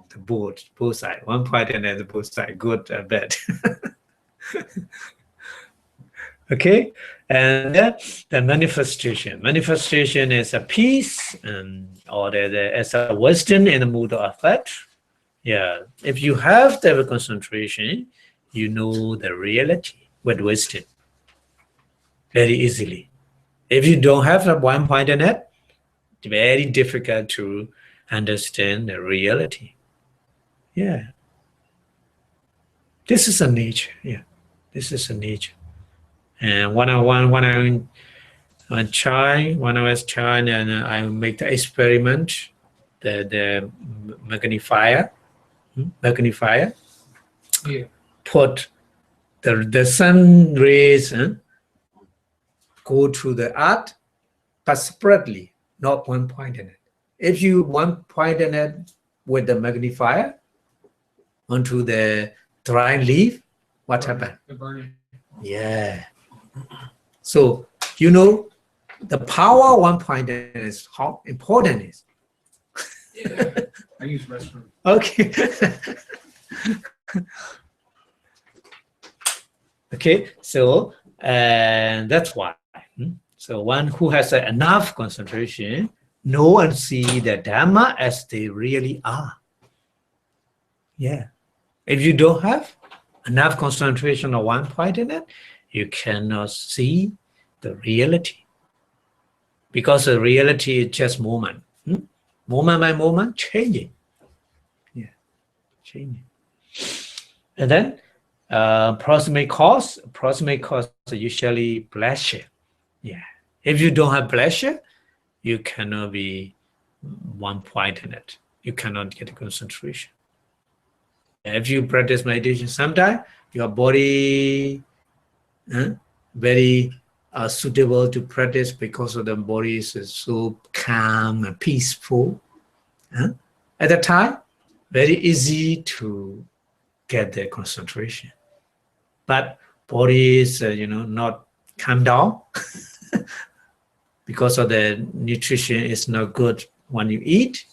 The both side. One point and the both side, good and bad. Okay, and the manifestation. Manifestation is a peace or as a wisdom in the mood of effect. Yeah, if you have the concentration, you know the reality with wisdom very easily. If you don't have the one point in it, it's very difficult to understand the reality. Yeah. This is a nature. Yeah, this is a nature. And when I was trying and I make the experiment, the magnifier, Yeah. put the sun rays go to the earth, but separately, not one point in it. If you one point in it with the magnifier onto the dry leaf, what happened? Burning. Yeah. So the power one point is how important it is. Yeah. I use restroom. Okay. Okay, so and that's why. So one who has enough concentration know and see the Dhamma as they really are. Yeah. If you don't have enough concentration on one point in it, you cannot see the reality. Because the reality is just moment. Moment by moment, changing. Yeah, changing. And then proximate cause is usually pleasure. Yeah. If you don't have pleasure, you cannot be one point in it. You cannot get a concentration. If you practice meditation, sometimes your body very suitable to practice because of the body is so calm and peaceful. At the time, very easy to get the concentration. But body is not calm down because of the nutrition is not good when you eat.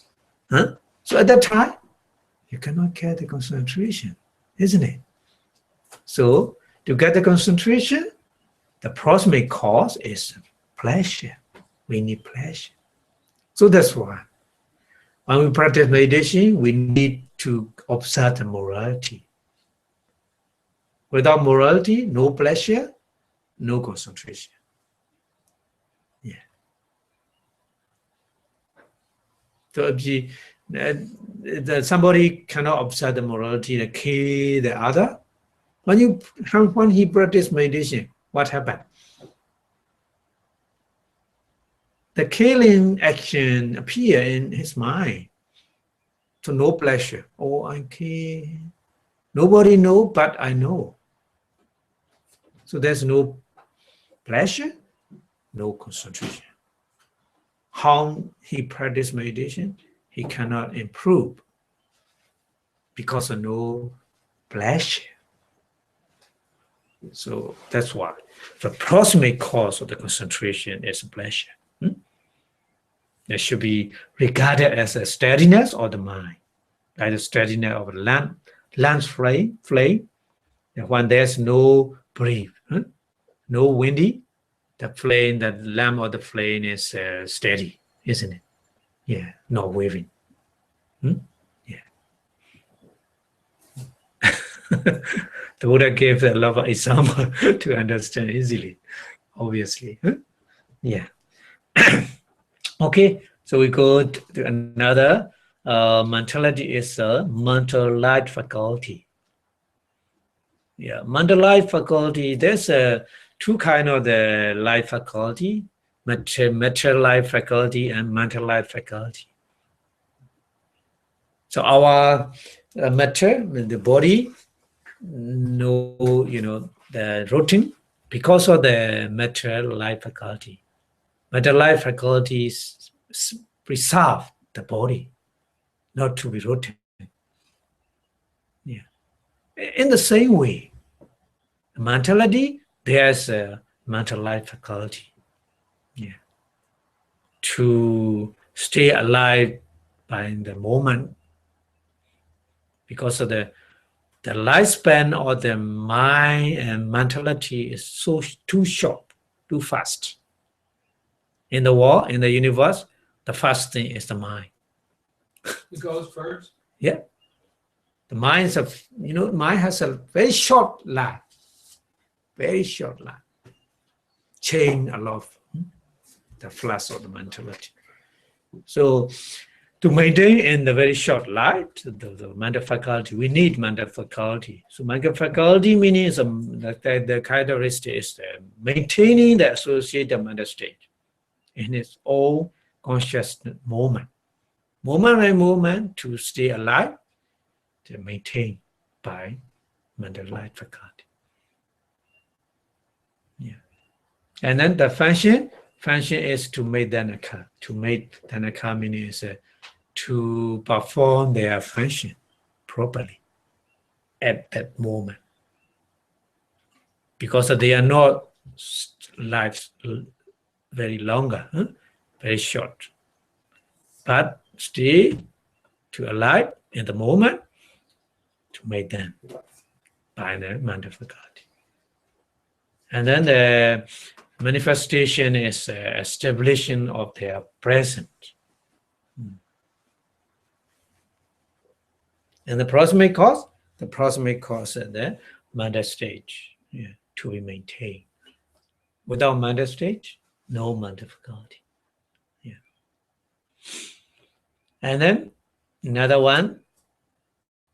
So at that time, you cannot get the concentration, isn't it? So to get the concentration, the proximate cause is pleasure. We need pleasure. So that's why when we practice meditation, we need to observe the morality. Without morality, no pleasure, no concentration. Yeah. So if somebody cannot observe the morality, the kill the other, when he practice meditation, what happened? The killing action appear in his mind. So no pleasure. Oh, I kill. Nobody know, but I know. So there's no pleasure, no concentration. How he practice meditation, he cannot improve because of no pleasure. So that's why the proximate cause of the concentration is pleasure. It should be regarded as a steadiness of the mind, like the steadiness of a lamp flame. And when there's no breeze, no windy, the flame, the lamp of the flame is steady, isn't it? Yeah, not waving. Yeah. The Buddha gave a lot of example to understand easily, obviously. Yeah. Okay, so we go to another mentality is a mental light faculty. Yeah, mental light faculty, there's two kind of the light faculty, material light faculty and mental light faculty. So our matter, the body, the routine, because of the material light faculty. Material light faculties preserve the body, not to be rotten. Yeah. In the same way, mentality, there's a mental life faculty. Yeah. To stay alive by the moment, because of the lifespan of the mind and mentality is too short, too fast. In the world, in the universe, the first thing is the mind. It goes first. Yeah. The mind has a very short life. Very short life. Change a lot of the flash of the mentality. So to maintain in the very short life, the mental faculty, we need mental faculty. So mental faculty meaning is the characteristic is maintaining the associated mental state in its own conscious moment. Moment by moment to stay alive, to maintain by mental light faculty. Yeah. And then the function is to make them occur. To make them occur meaning is to perform their function properly at that moment. Because they are not lives very longer, very short. But stay to alive in the moment to make them by the mental faculty. And then the manifestation is establishing of their present. And the proximate cause is the mental stage, to be maintained. Without mental stage, no mental faculty. Yeah. And then another one,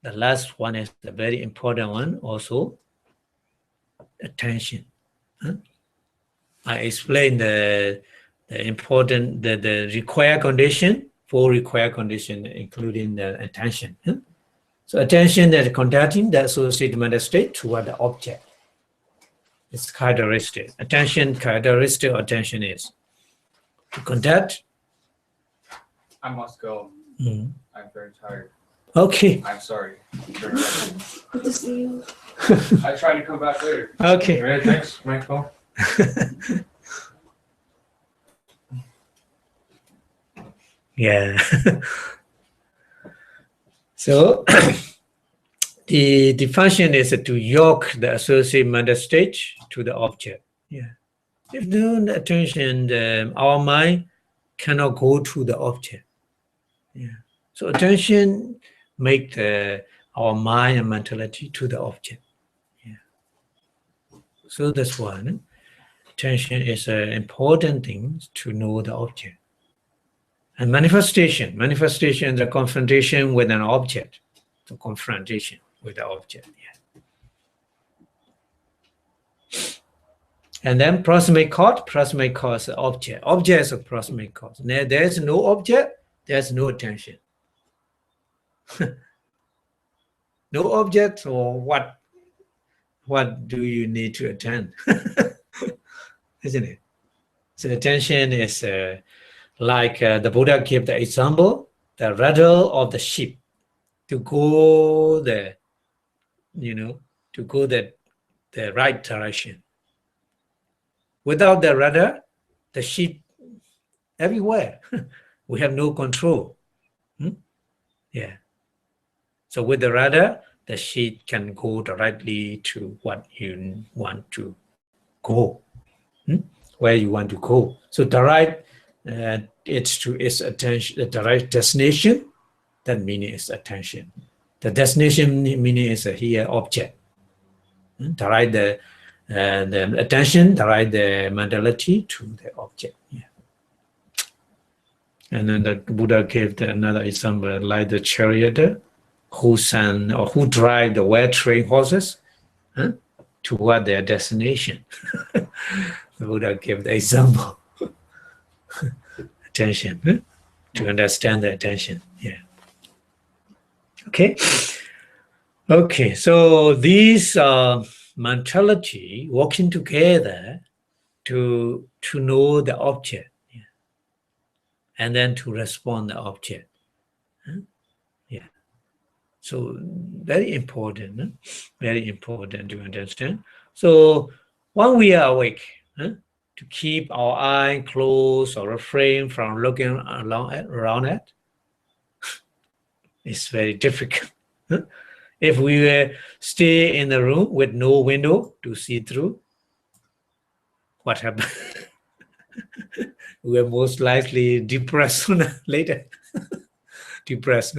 the last one is the very important one also, attention. I explained the important, the required condition, 4 required conditions, including the attention. So attention is contacting the associated mental state toward the object. It's characteristic. Characteristic of attention is to contact. I must go. I'm very tired. Okay. I'm sorry. Good to see you. I try to come back later. Okay. All right, thanks, Michael. Yeah. So the function is to yoke the associated mental state to the object. Yeah. If no attention, our mind cannot go to the object. Yeah. So attention make our mind and mentality to the object. Yeah. So that's one. Attention is an important thing to know the object. And manifestation is a confrontation with an object. The confrontation with the object. Yeah. And then proximate cause is an object. Object is a proximate cause. Now, there's no object, there's no attention. No object, or what do you need to attend? Isn't it? So attention is like the Buddha gave the example, the rudder of the ship to go the right direction. Without the rudder, the ship everywhere. We have no control. Yeah. So with the rudder, the ship can go directly to what you want to go, where you want to go. So direct it's to its attention, the direct destination. That meaning is attention. The destination meaning is here object. Direct the attention, direct the mentality to the object. Yeah. And then the Buddha gave another example, like the charioteer who drive the well-trained horses toward their destination. The Buddha gave the example. Attention, to understand the attention. Yeah. Okay, so these mentality working together to know the object, and then to respond the object. Yeah. So very important to understand. So when we are awake, to keep our eye closed or refrain from looking around it, it's very difficult. If we stay in the room with no window to see through, what happens? We are most likely depressed sooner later. Depressed,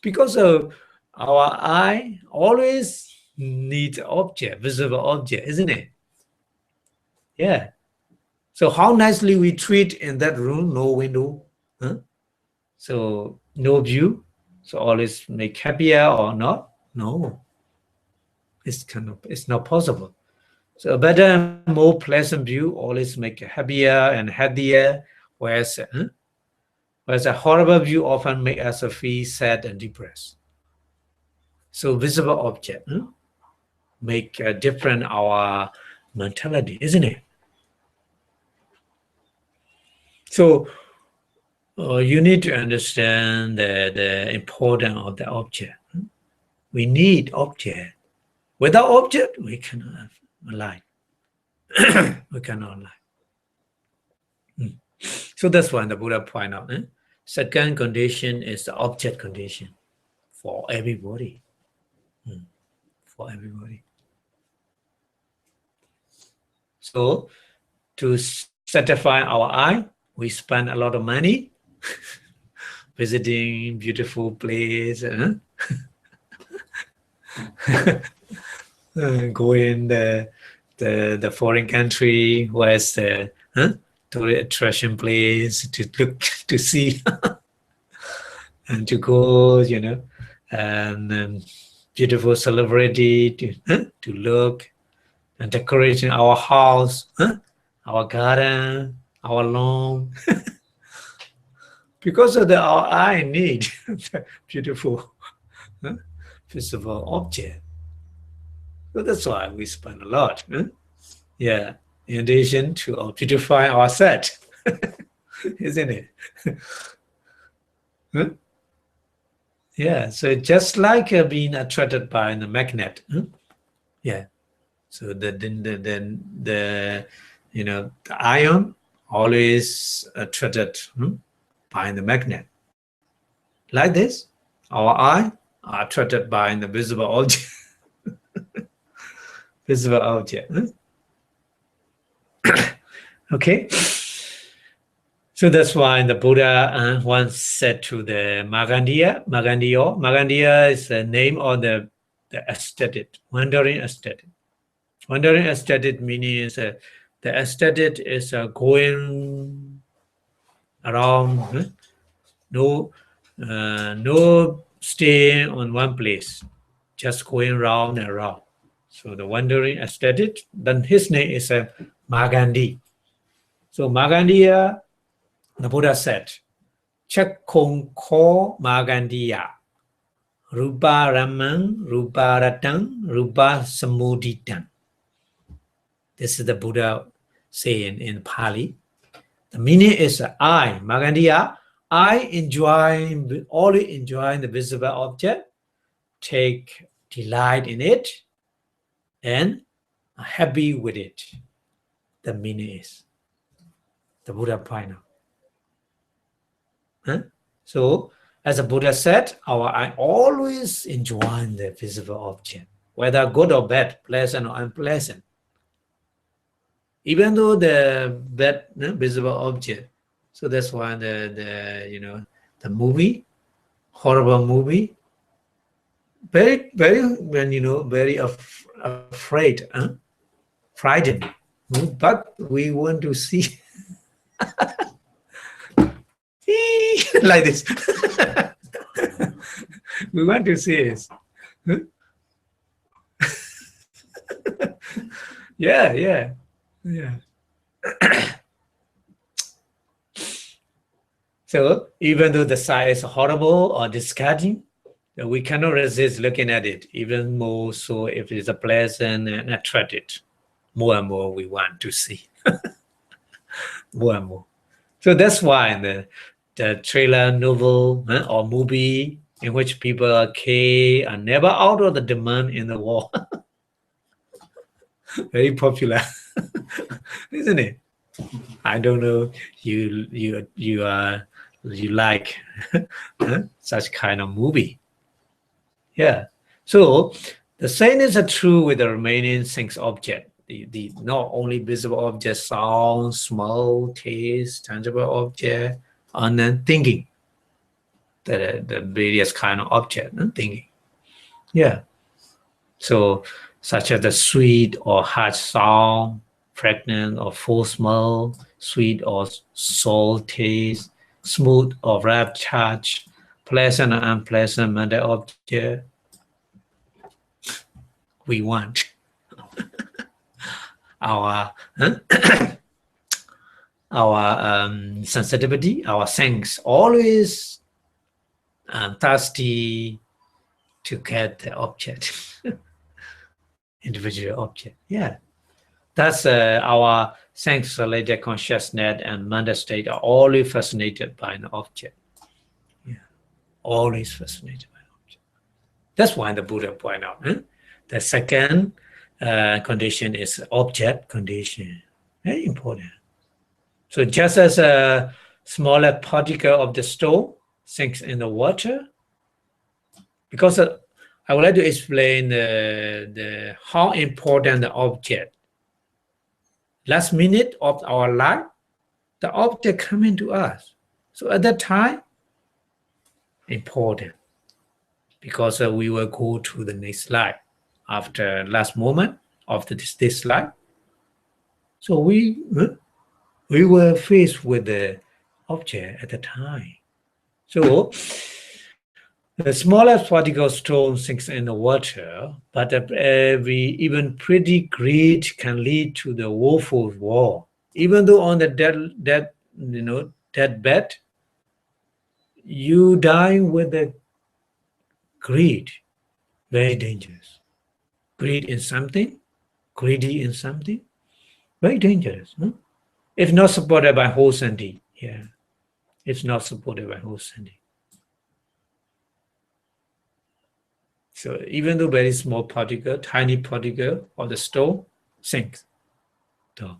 because of our eye always needs object, visible object, isn't it? Yeah. So how nicely we treat in that room, no window, so no view. So always make happier or not? No. It's not possible. So a better, more pleasant view always make happier and healthier, whereas a horrible view often make us feel sad and depressed. So visible object make different our mentality, isn't it? So you need to understand the importance of the object. We need object. Without object, we cannot have a life. We cannot live. So that's why the Buddha point out. Second condition is the object condition for everybody. For everybody. So to satisfy our eye, we spend a lot of money visiting beautiful places. Go in the foreign country, where's the tourist attraction place to look to see and to go, and beautiful celebrity to look and decorating our house, our garden, our lawn. Because of our eye need beautiful visible object. So that's why we spend a lot. Yeah, in addition to beautify our set, isn't it? Yeah, so just like being attracted by the magnet. Yeah, so the ion always attracted by the magnet. Like this, our eye are attracted by the visible object. Visible object. Okay. So that's why the Buddha once said to the Magandiya is the name of the aesthetic, wandering aesthetic. Wandering aesthetic meaning is the aesthetic is going around, no staying on one place, just going round and round. So the wandering aesthetic, then his name is Magandhi. So Magandiya, the Buddha said, Chakkhong ko Magandiya, Rupa Raman, Rupa Ratang, Rupa Samuditan. This is the Buddha saying in Pali. The meaning is I, Magandiya, I only enjoy the visible object, take delight in it, and are happy with it. The meaning is the Buddha point out. Huh? So, as the Buddha said, our eye always enjoy the visible object, whether good or bad, pleasant or unpleasant. Even though the bad visible object. So that's why the movie, horrible movie, very very afraid, frightened. But we want to see like this. We want to see it. Yeah. So even though the sight is horrible or disgusting, we cannot resist looking at it, even more so if it's a pleasant and attractive. More and more we want to see. More and more. So that's why the trailer novel or movie in which people are never out of the demand in the war. Very popular, isn't it? I don't know you like such kind of movie. Yeah. So the same is true with the remaining things object. The not only visible object, sound, smell, taste, tangible object, and then thinking. The various kind of object and thinking. Yeah. So such as the sweet or hard sound, pregnant or full smell, sweet or sour taste, smooth or rough touch, pleasant or unpleasant mental object. We want our sensitivity, our sense always thirsty to get the object, individual object. Yeah, that's our sense-related consciousness and mental state are always fascinated by an object. Yeah, always fascinated by an object. That's why the Buddha point out. The second condition is object condition. Very important. So just as a smaller particle of the stone sinks in the water, because I would like to explain how important the object. Last minute of our life, the object coming to us. So at that time, important, because we will go to the next life after last moment of this life. So we were faced with the object at the time. So the smallest particle stone sinks in the water, but even pretty greed can lead to the woeful war. Even though on the dead bed, you die with the greed. Very dangerous. Greed in something, greedy in something, very dangerous. If not supported by wholesanity, yeah. It's not supported by wholesanity. So even though very small particle, tiny particle of the stone sinks. So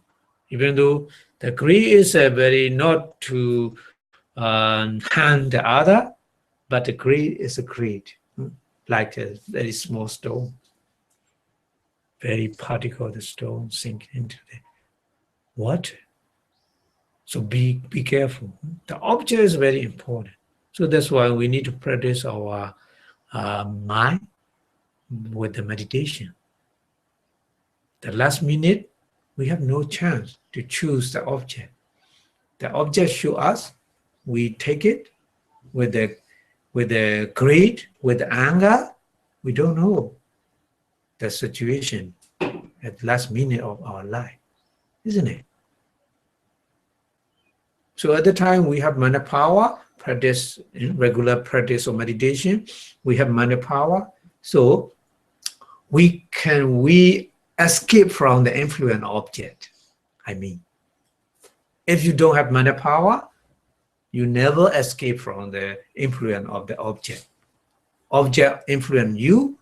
even though the greed is very not to harm the other, but the greed is a greed, like a very small stone. Very particle of the stone sink into the water. So be careful. The object is very important. So that's why we need to practice our mind with the meditation. the last minute, we have no chance to choose the object. The object show us, we take it with the greed, with the anger. We don't know the situation at the last minute of our life, isn't it? So at the time we have mana power, practice, regular practice of meditation, we have mana power. So we escape from the influence object. I mean, if you don't have mana power, you never escape from the influence of the object. Object influence you.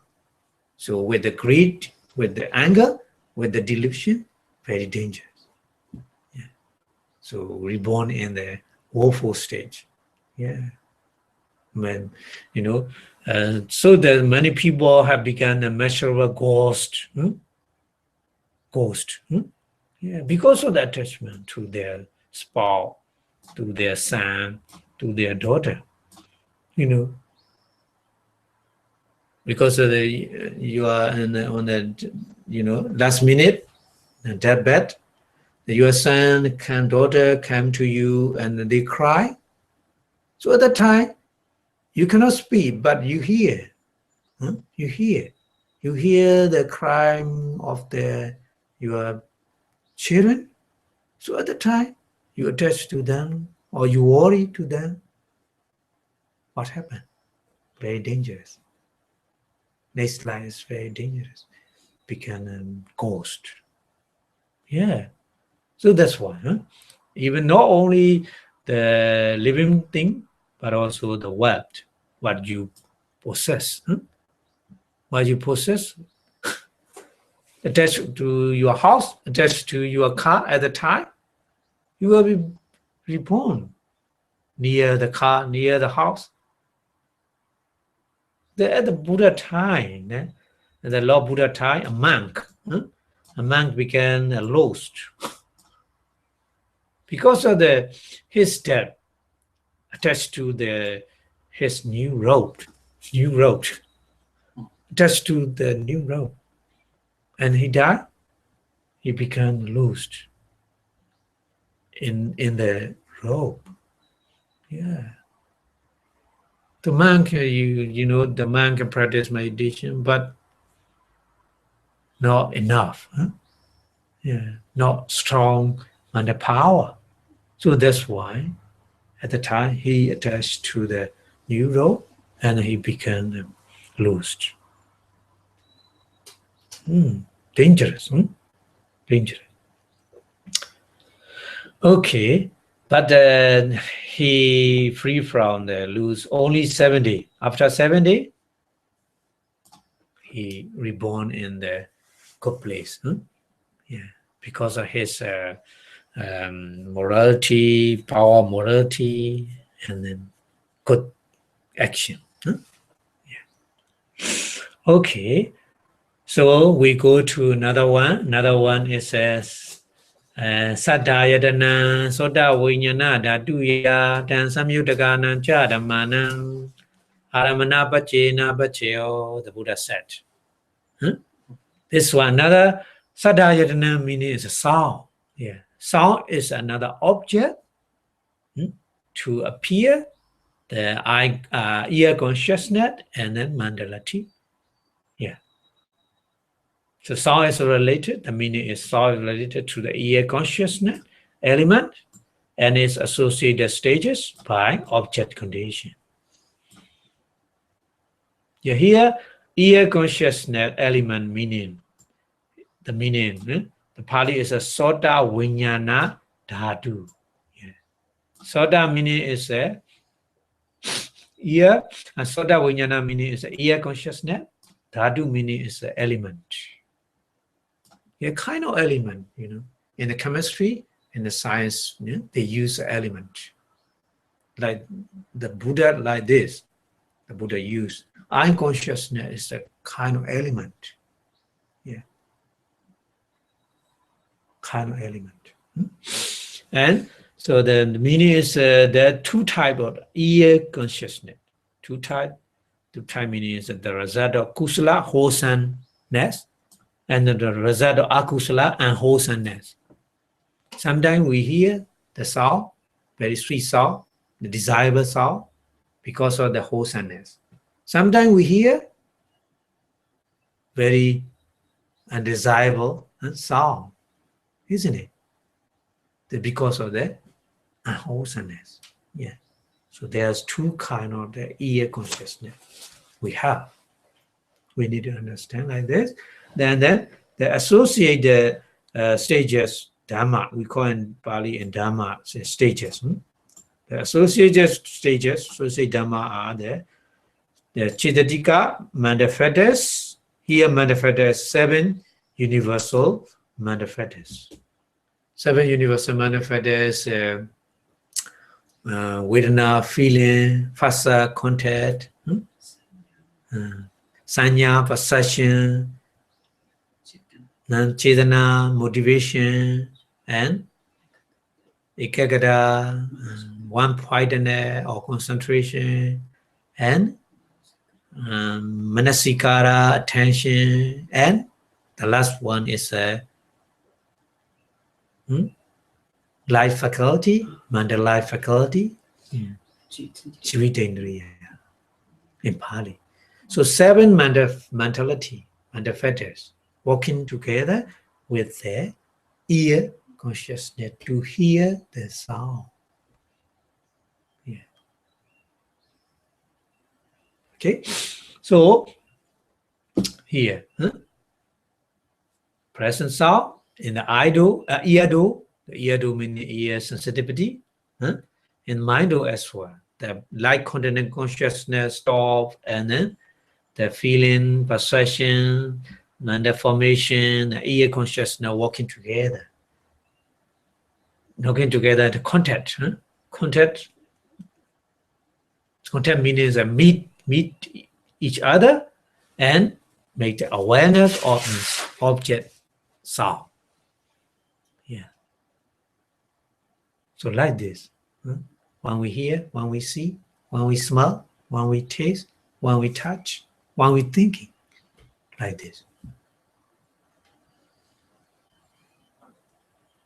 So with the greed, with the anger, with the delusion, very dangerous. Yeah. So reborn in the woeful stage. Yeah. When, so that many people have become a measurable ghost. Ghost. Yeah, because of the attachment to their spouse, to their son, to their daughter. Because of you are on the last minute, deathbed, your son and daughter come to you and they cry. So at that time, you cannot speak, but you hear. You hear the cry of your children. So at the time, you attach to them or you worry to them. What happened? Very dangerous. Next life is very dangerous. Become a ghost. Yeah. So that's why. Even not only the living thing, but also the wealth, what you possess. What you possess, attached to your house, attached to your car at the time, you will be reborn near the car, near the house. At the Buddha time, the Lord Buddha time, a monk became lost because of his death attached to his new robe, attached to the new robe, and he died. He became lost in the robe. Yeah. The monk, the monk can practice meditation, but not enough. Yeah, not strong under power. So that's why, at the time, he attached to the new robe, and he became lost. Dangerous. Dangerous. Okay, but he free from the loose only 70. After 70, he reborn in the good place. Yeah, because of his morality, power, morality, and then good action. Yeah. Okay, so we go to another one. Another one is Saddayadana Soda Vinyana Datuya Dan Samyutaganan Chadamanan Aramana Bachena Bacheo, the Buddha said. This one, another Saddayadana meaning is a sound. Yeah. Sound is another object to appear, the ear consciousness, and then mandalati. Yeah. So sound is related, the meaning is sound related to the ear consciousness element and its associated stages by object condition. You hear ear consciousness element meaning. The meaning, the Pali is a Soda Vinyana Dhatu. Yeah. Soda meaning is a ear, and Soda Vinyana meaning is a ear consciousness. Dhatu meaning is an element. Yeah, kind of element, in the chemistry, in the science, they use the element. Like the Buddha, like this, the Buddha used. I consciousness is a kind of element. Yeah. Kind of element. And so the meaning is there are two types of ear consciousness. Two type meaning is the result of kusala, wholesomeness, and the result of akusala and wholesomeness. Sometimes we hear the sound, very sweet sound, the desirable sound, because of the wholesomeness. Sometimes we hear very undesirable sound, isn't it? Because of the unwholesomeness. Yeah. So there's two kind of the ear consciousness we have. We need to understand like this. Then the associated stages, Dhamma, we call in Pali and Dhamma stages. The associated stages, associated Dhamma are the Chittatika manifestus. Here manifestus 7 universal manifestus. 7 universal manifestus, Vedana, feeling, phasa, contact, sanya, perception, chetana, motivation, and ekagata, one-pointedness or concentration, and manasikara, attention, and the last one is life faculty, mental life faculty, Chivitendriya in Pali. So 7 mentality, manifestos, working together with the ear consciousness to hear the sound. Yeah. Okay. So here, present sound in the ear do, the ear do meaning ear sensitivity, in mind do as well. The light content consciousness stop, and then the feeling, perception, and the formation, the ear consciousness working together. Working together, the contact. Contact means that meet each other and make the awareness of object sound. Yeah. So like this. When we hear, when we see, when we smell, when we taste, when we touch, when we thinking, like this.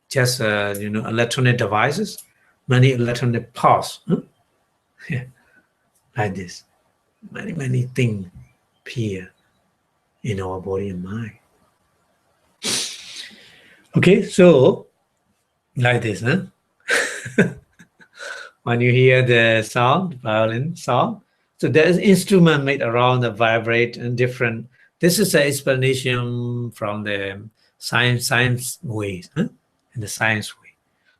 Just electronic devices, many electronic parts, yeah, like this. Many things appear in our body and mind. Okay, so like this, when you hear the sound, violin sound, so there is instrument made around the vibrate and different. This is an explanation from the science ways, in the science way.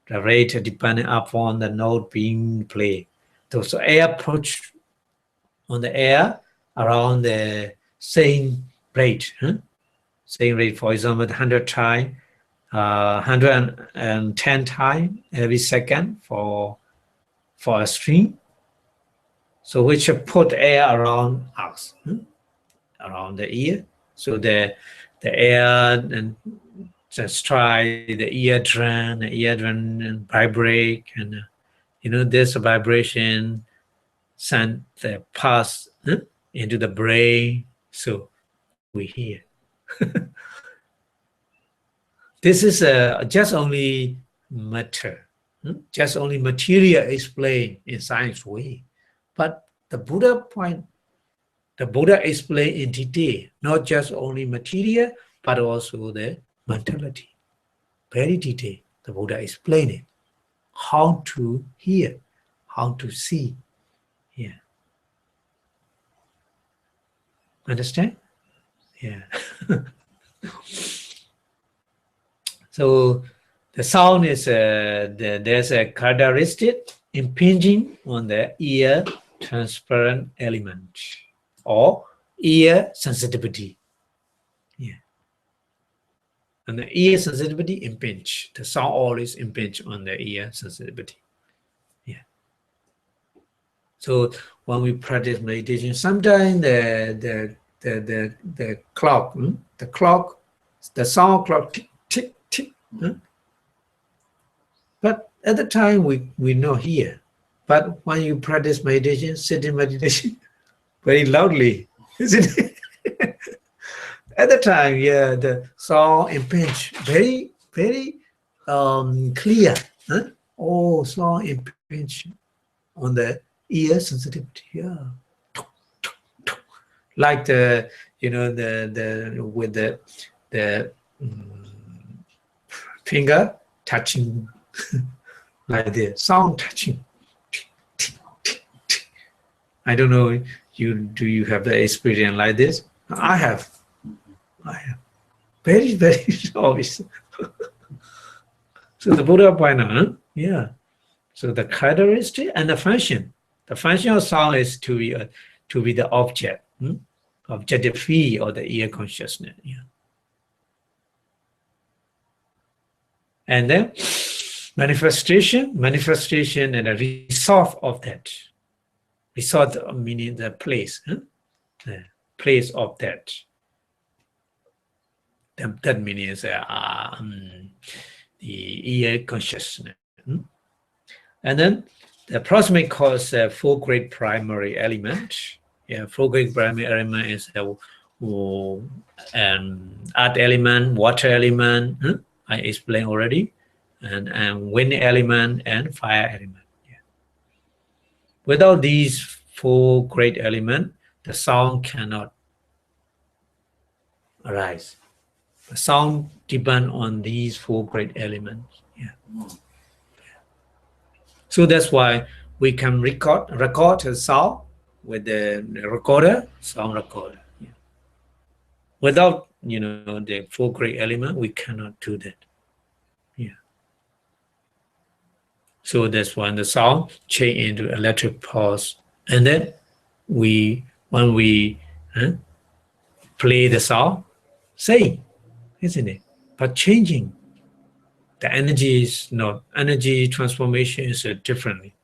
The rate depending upon the note being played. So air approach on the air around the same rate, same rate. For example, 100 times, 110 times every second for a string. So we should put air around us, around the ear. So the air and just try the eardrum and vibrate, and there's a vibration send the pulse into the brain, so we hear. This is just only matter, just only material explained in science way, but the Buddha explained in detail, not just only material, but also the mentality. Very detailed. The Buddha explained it. How to hear, how to see. Yeah. Understand? Yeah. So the sound is there's a characteristic impinging on the ear transparent element or ear sensitivity. Yeah. And the ear sensitivity impinge. The sound always impinge on the ear sensitivity. Yeah. So when we practice meditation, sometimes the clock, the sound clock tick tick tick. But at the time we not hear. But when you practice meditation, sitting meditation, very loudly, isn't it? At the time, yeah, the sound and pinch very, very clear. Huh? Oh, sound and pinch on the ear sensitivity. Yeah, like the the with the finger touching like this, sound touching. I don't know. You have the experience like this? I have. Very, very obvious. So the Buddha point on, yeah. So the characteristic and the function. The function of sound is to be the object, objective fee or the ear consciousness. Yeah. And then manifestation and the result of that. Result meaning the place, the place of that. That means the ear consciousness. And then the approximate cause four great primary elements. Yeah, four great primary element is earth element, water element. I explained already, and wind element and fire element. Yeah. Without these four great elements, the sound cannot arise. The sound depends on these four great elements. Yeah. So that's why we can record a sound with the recorder, sound recorder. Yeah. Without the four great element, we cannot do that. Yeah. So that's when the sound change into electric pulse, and then when we play the sound, same, isn't it? But changing. The energy is not, energy transformation is differently.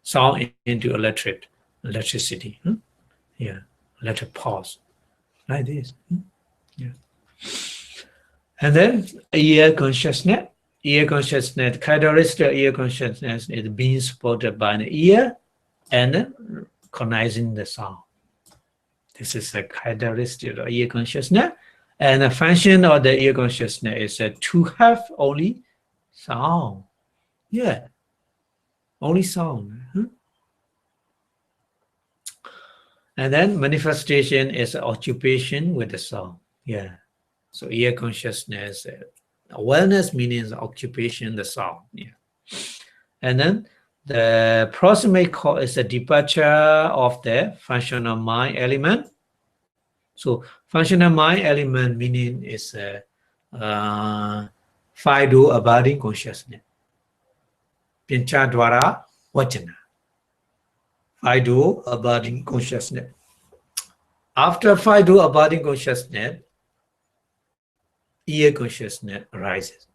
Sound into electricity. Yeah, electric pulse, like this. Yeah. And then ear consciousness. Ear consciousness, characteristic of ear consciousness is being supported by the ear and recognizing the sound. This is a characteristic of ear consciousness. And the function of the ear consciousness is to have only sound. Yeah. Only sound. And then manifestation is occupation with the sound. Yeah. So ear consciousness, awareness meaning occupation, the sound. Yeah. And then the proximate cause is a departure of the functional mind element. So functional mind element meaning is five-do abiding consciousness. Pincha dwara vajana. Five-do abiding consciousness. After five-do abiding consciousness, ear consciousness arises.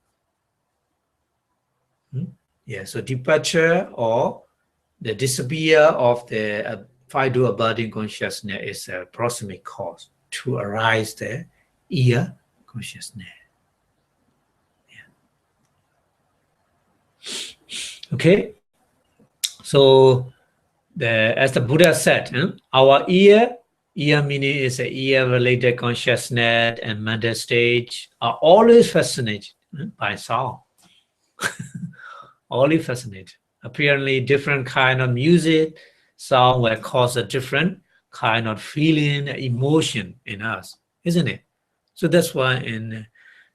Yeah, so departure or the disappear of the five-do abiding consciousness is a proximate cause to arise the ear consciousness. Yeah. Okay, so as the Buddha said, our ear meaning is a ear-related consciousness and mental stage are always fascinated by sound. Always fascinated. Apparently, different kind of music, sound will cause a different kind of feeling, emotion in us, isn't it? So that's why in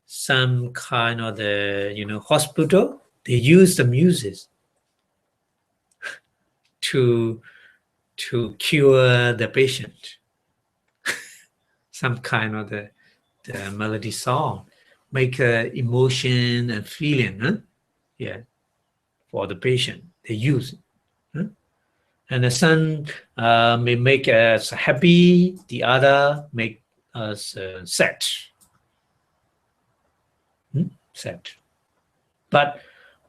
some kind of the hospital, they use the music to cure the patient. Some kind of the melody song, make emotion and feeling, yeah, for the patient. They use it. And some may make us happy, the other make us sad. Sad. But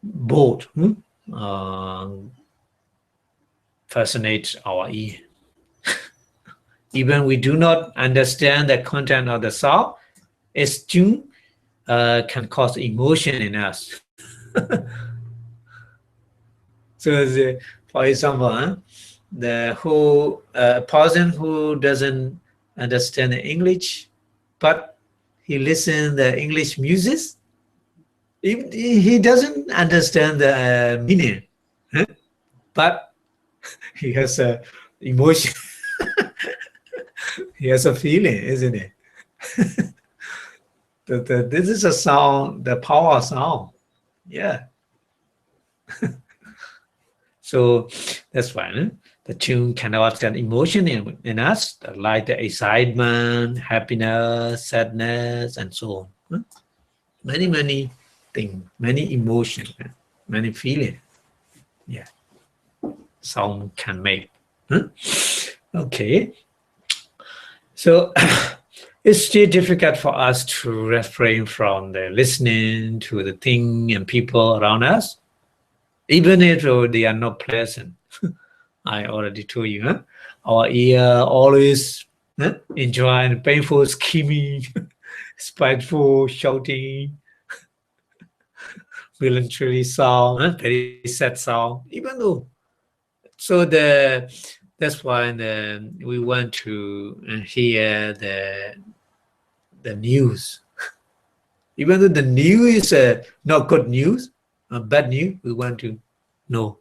both fascinate our ear. Even we do not understand the content of the sound, it still can cause emotion in us. So, for example, the person who doesn't understand English, but he listens the English music. He doesn't understand the meaning, huh? But he has a emotion. He has a feeling, isn't it? This is a sound, the power of sound. Yeah. So that's why the tune can also an emotion in us, like the excitement, happiness, sadness, and so on. Many things, many emotions, many feelings. Yeah, sound can make. Okay. So it's still difficult for us to refrain from the listening to the thing and people around us, even if they are not pleasant. I already told you, huh? Our ear always enjoy painful screaming, spiteful shouting, melancholy sound, very sad sound. Even though, so that's why we want to hear the news. Even though the news is not good news, bad news, we want to know,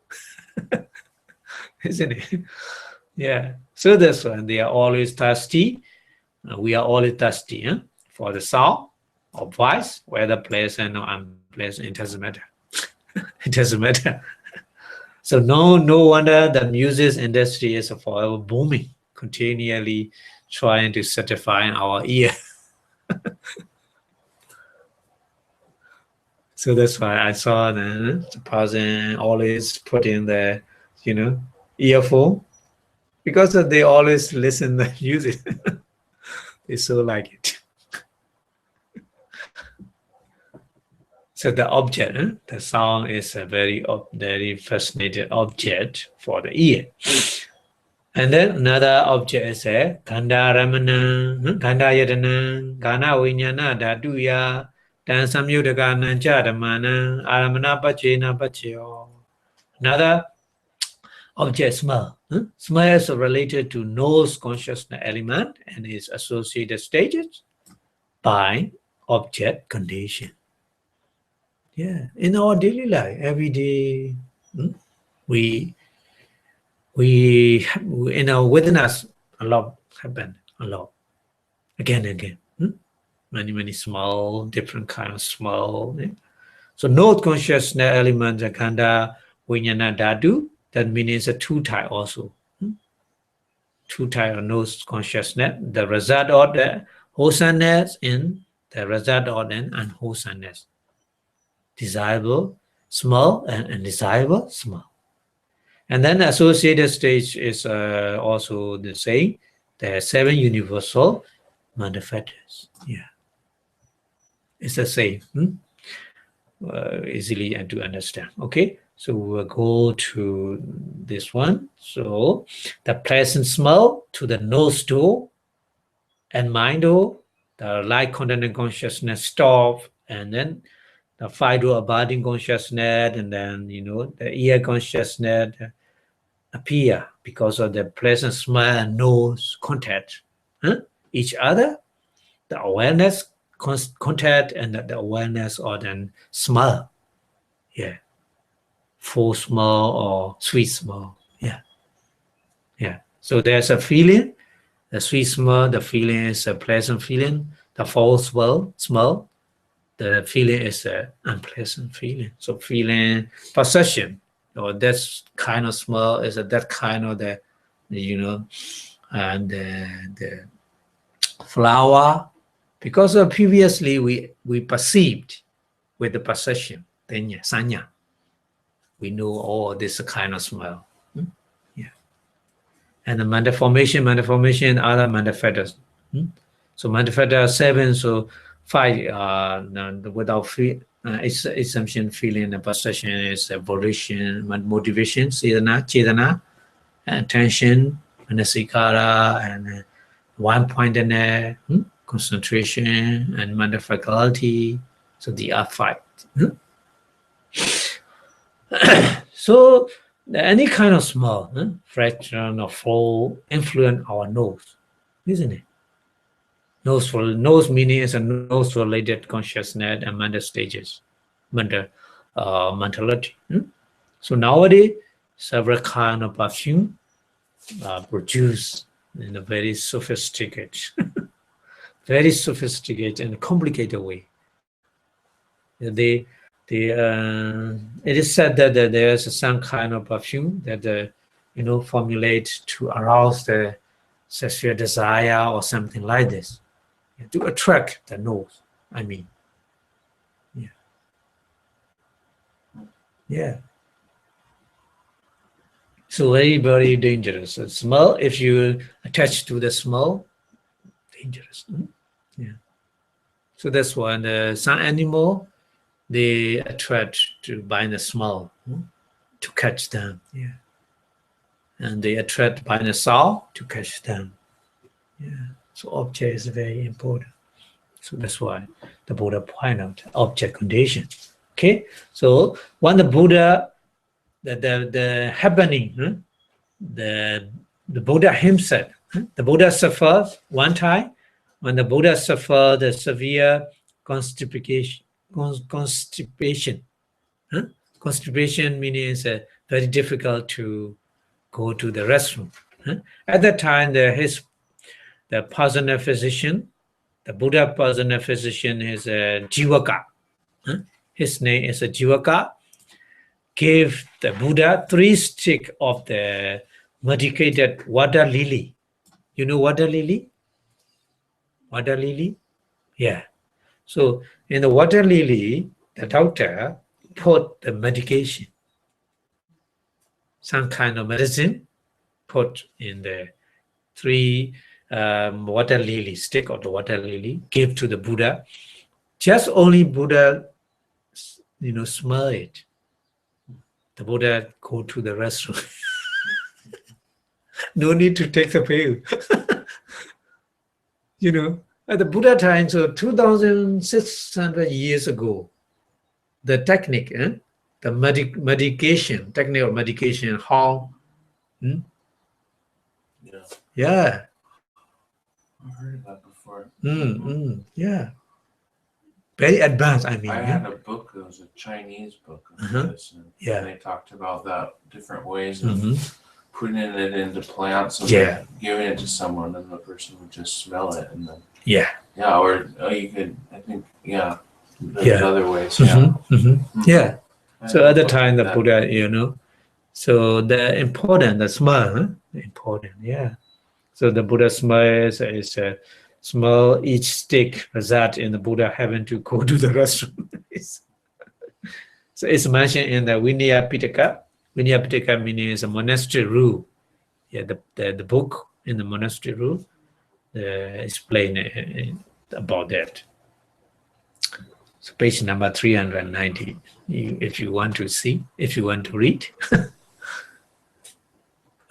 isn't it? Yeah. So that's why they are always thirsty. We are always thirsty for the sound or voice, whether pleasant or unpleasant. It doesn't matter. It doesn't matter. So no wonder the music industry is forever booming, continually trying to satisfy our ear. So that's why I saw the person always put in the, earphone, because they always listen the music. They so like it. So the object, the sound is a very fascinating object for the ear. And then another object is a Kanda Ramana, Kanda Yadana, Gana Vinyana, Daduya, Dan Samyudaka Nanjadamana, Aramana Bachena Bachio. Another object, smell. Smell is related to nose consciousness element and is associated stages by object condition. Yeah, in our daily life, every day, we within us a lot happen, a lot, again and again. Many small, different kind of small. So node consciousness element, Kanda Vinyana Dadu, that means a two type also. Two type of node consciousness, the result of the wholesomeness and the result of the unwholesomeness. Desirable smell and undesirable smell. And then the associated stage is also the same. There are 7 universal manifestors. Yeah, it's the same. Easily and to understand. Okay, so we'll go to this one. So the pleasant smell to the nose door and mind door, the light content consciousness stop, and then the 5 door abiding consciousness, and then the ear consciousness appear because of the pleasant smell and nose contact each other, the awareness contact, and the awareness or then smell. Yeah, full smell or sweet smell. Yeah. So there's a feeling, the sweet smell, the feeling is a pleasant feeling. The foul smell, the feeling is an unpleasant feeling. So feeling perception, or that kind of smell is that kind of and the flower, because previously we perceived with the perception, then sanya, we know this kind of smell. Yeah. And the manifestation, other manifestors. So manifestor 7, so 5 without assumption, feeling, and perception is volition, motivation, chedana, attention, manasikara, and one-pointedness, concentration, and manifestality. So they are 5. So any kind of smell, fraction or flow influence our nose, isn't it? Nose meaning is a nose-related consciousness and mental stages, mentality. So nowadays, several kind of perfume are produced in a very sophisticated, and complicated way. It is said that there is some kind of perfume that formulate to arouse the sexual desire or something like this, to attract the nose. I mean, yeah. So very, very dangerous. The smell, if you attach to the smell, dangerous. Yeah. So that's why some animal, they attract to by the smell to catch them. Yeah. And they attract by the sound to catch them. Yeah. So object is very important. So that's why the Buddha point out object condition. Okay. So when the Buddha, the happening, the Buddha himself, the Buddha suffered one time when the Buddha suffered the severe constipation. Constipation meaning it's very difficult to go to the restroom. At that time, the personal physician, the Buddha personal physician is a Jivaka. His name is a Jivaka. Gave the Buddha 3 sticks of the medicated water lily. You know water lily? Water lily? Yeah. So in the water lily, the doctor put the medication, some kind of medicine, put in the 3 water lily, stick of the water lily, give to the Buddha. Just only Buddha, smell it. The Buddha go to the restroom. No need to take the pill. At the Buddha time, so 2,600 years ago, the technique, the medication, technical medication, how? Yeah. I've heard of that before. Yeah. Very advanced, I mean. I had a book, it was a Chinese book of medicine. Yeah. And they talked about that different ways of putting it into plants and giving it to someone, and the person would just smell it and then you could, I think, there's other ways. Yeah. So at the time the Buddha, so the important, the smell, important, yeah. So the Buddha smells is smell each stick result in the Buddha having to go to the restroom. So it's mentioned in the Vinaya Pitaka. Vinaya Pitaka meaning is a monastery rule. Yeah, the book in the monastery rule explain about that. So page number 390, if you want to see, if you want to read.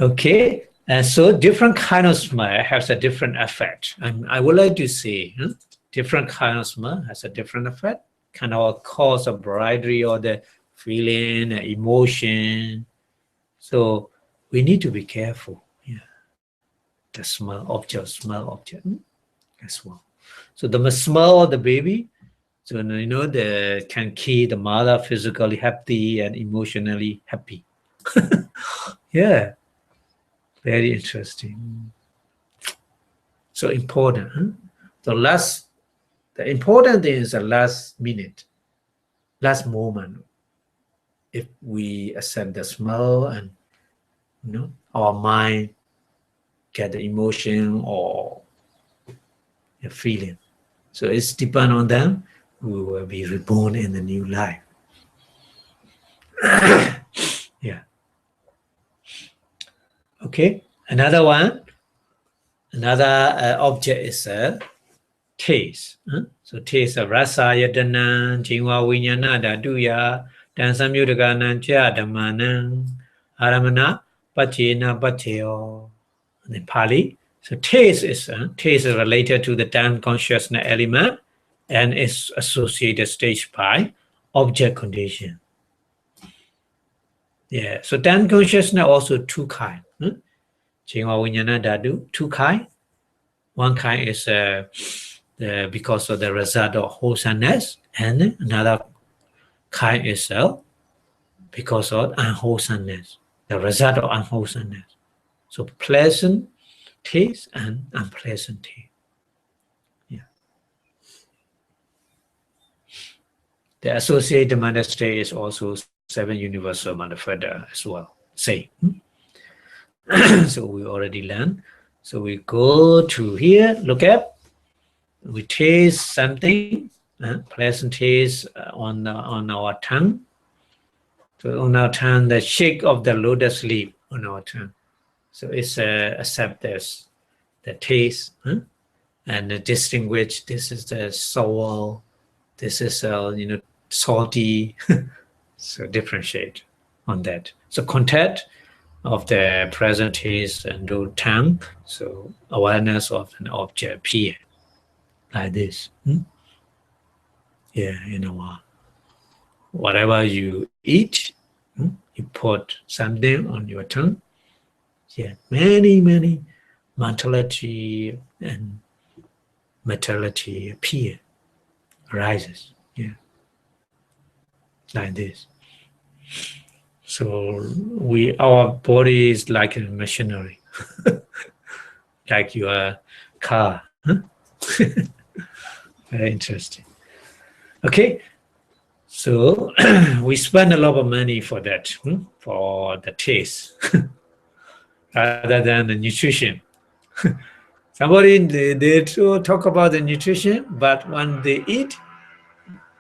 Okay, and so different kind of smell has a different effect. And I would like to say, different kind of smell has a different effect, kind of cause a variety of the feeling, emotion. So we need to be careful. Yeah, the smell object as well. So the smell of the baby, so they can keep the mother physically happy and emotionally happy. Yeah, very interesting. So important. The important thing is the last minute, last moment. If we accept the smell and our mind get the emotion or a feeling, so it's depend on them. We will be reborn in the new life. Yeah. Okay. Another one. Another object is a taste. So taste of rasa yatana jingwa vinyana dhatuya dansamyudagana cha dhammanam aramana pachena pacheyo. In Pali, so taste is related to the time consciousness element and is associated stage by object condition. Yeah, so time consciousness also 2 kind. Jingwa vinyana dhatu, 2 kind. One kind is because of the result of wholesomeness, and another kind is because of unwholesomeness, the result of unwholesomeness. So pleasant taste and unpleasant taste. Yeah. The associated monastery is also 7 universal manifesta as well. Same. So we already learned. So we go to here, look at, we taste something, pleasant taste on our tongue. So on our tongue, the shake of the lotus leaf on our tongue. So it's accept this, the taste, and distinguish. This is the sour. This is salty. So differentiate on that. So contact of the present taste and the tongue. So awareness of an object appear like this. Yeah, whatever you eat, you put something on your tongue. Yeah, many mentality and materiality appear, arises. Yeah, like this. So our body is like a machinery, like your car. Very interesting. Okay, so we spend a lot of money for that, for the taste, rather than the nutrition. Somebody they talk about the nutrition, but when they eat,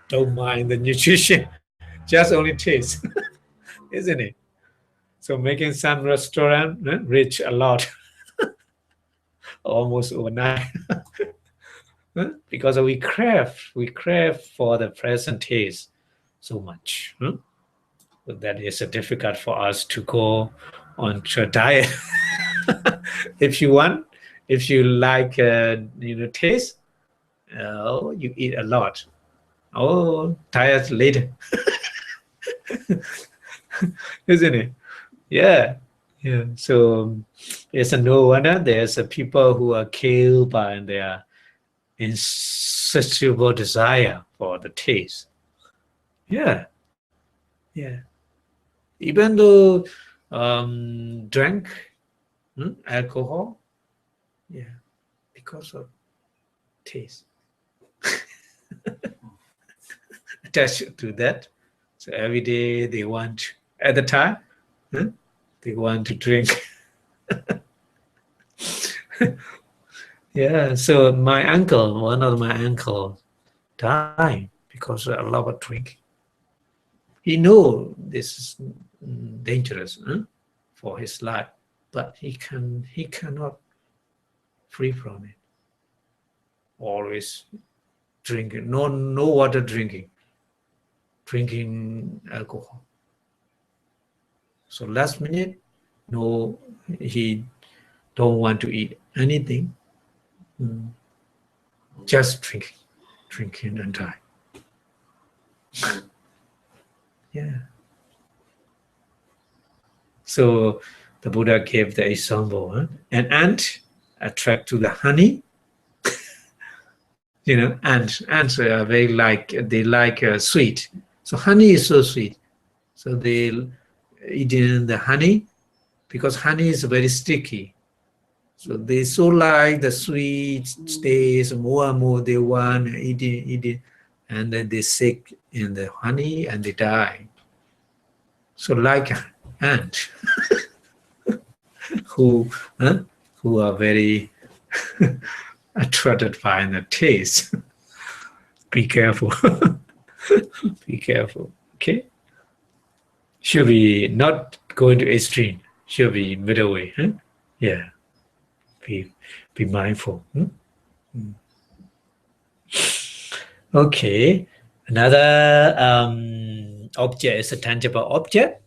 don't mind the nutrition, just only taste, isn't it? So making some restaurant rich a lot, almost overnight, because we crave for the present taste so much. So that is difficult for us to go on to a diet. If you want, if you like, taste, you eat a lot. Oh, tired later, isn't it? Yeah. So it's a no wonder there's people who are killed by their insatiable desire for the taste. Yeah. Even though drank alcohol, because of taste. Attached to that. So every day they want, at the time, they want to drink. Yeah, so one of my uncle died because of a lot of drinking. He knew this is dangerous for his life, but he cannot free from it. Always drinking, no water drinking alcohol. So last minute, no, he don't want to eat anything, just drinking and die. Yeah. So the Buddha gave the example: an ant attract to the honey. Ants are very they like sweet. So honey is so sweet. So they eat in the honey because honey is very sticky. So they so like the sweet taste, more and more they want eat it, and then they sick in the honey and they die. So like ant who are very attracted by the taste. Be careful. Be careful. Okay. Should be not going to extreme. Should be middle way. Yeah. Be mindful. Okay. Another object is a tangible object.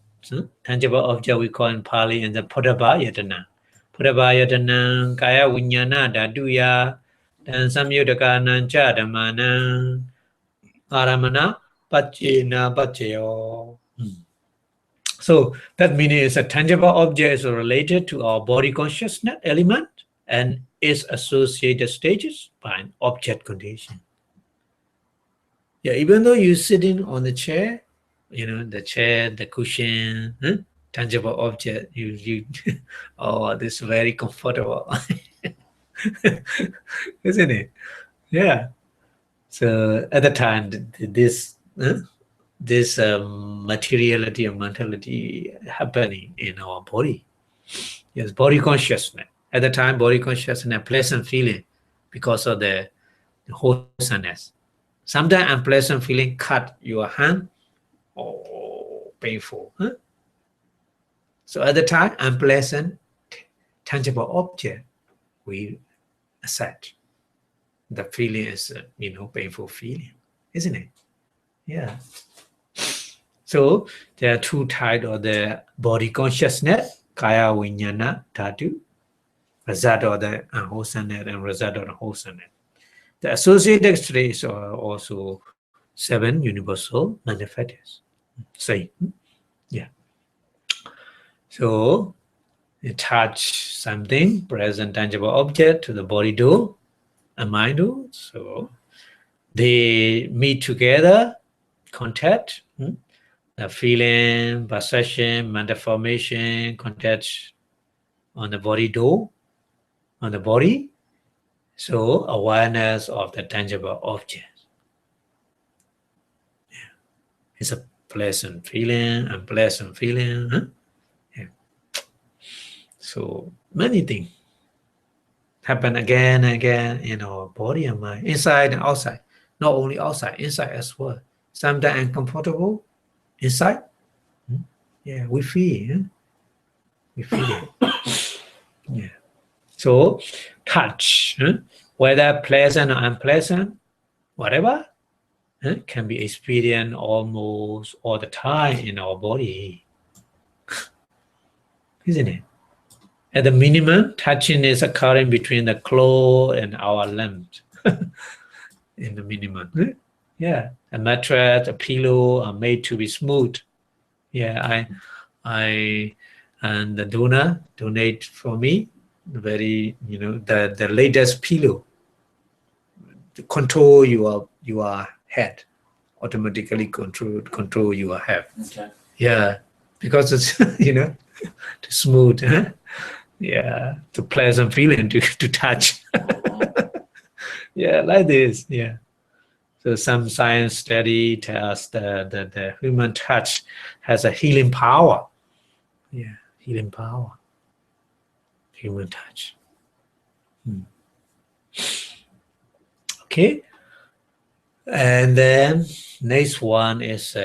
Tangible object we call in Pali and the Podabha Yatana. Podabha Yatana Kaya Vinyana Daduya Dan Samyudaka Nancha Dhammana Aramana Pachena Pachayo. So that meaning is a tangible object is related to our body consciousness element and its associated stages by an object condition. Yeah, even though you're sitting on the chair, the chair, the cushion, tangible object, you oh, this is very comfortable. Isn't it? Yeah. So at the time, this materiality and mentality happening in our body. Yes, body consciousness. At the time, body consciousness, pleasant feeling because of the wholesomeness. Sometimes unpleasant feeling cut your hand. Oh, painful. So at the time, unpleasant, tangible object, we accept. The feeling is, painful feeling, isn't it? Yeah. So there are two types of the body consciousness, kaya vinyana dhatu, result of the unwholesomeness and result of the wholesomeness. The associated states are also 7 universal manifestors. Same. Yeah. So you touch something, present tangible object to the body do, and mind do. So they meet together, contact, the feeling, perception, mental formation, contact on the body do, on the body. So awareness of the tangible object. Yeah. It's a pleasant feeling, unpleasant feeling. Yeah. So many things happen again and again in our body and mind, inside and outside. Not only outside, inside as well. Sometimes uncomfortable inside. Yeah, we feel. We feel it. Yeah. So touch, whether pleasant or unpleasant, whatever, can be experienced almost all the time in our body. Isn't it? At the minimum, touching is occurring between the claw and our limbs. In the minimum. Yeah. A mattress, a pillow are made to be smooth. Yeah, I and the donor donate for me very, the latest pillow to control your head, automatically control your head. Okay. Yeah, because it's to smooth, yeah, the pleasant feeling to touch. Yeah, like this. Yeah. So some science study tells that the human touch has a healing power. Yeah, healing power. Human touch. Okay. And then next one is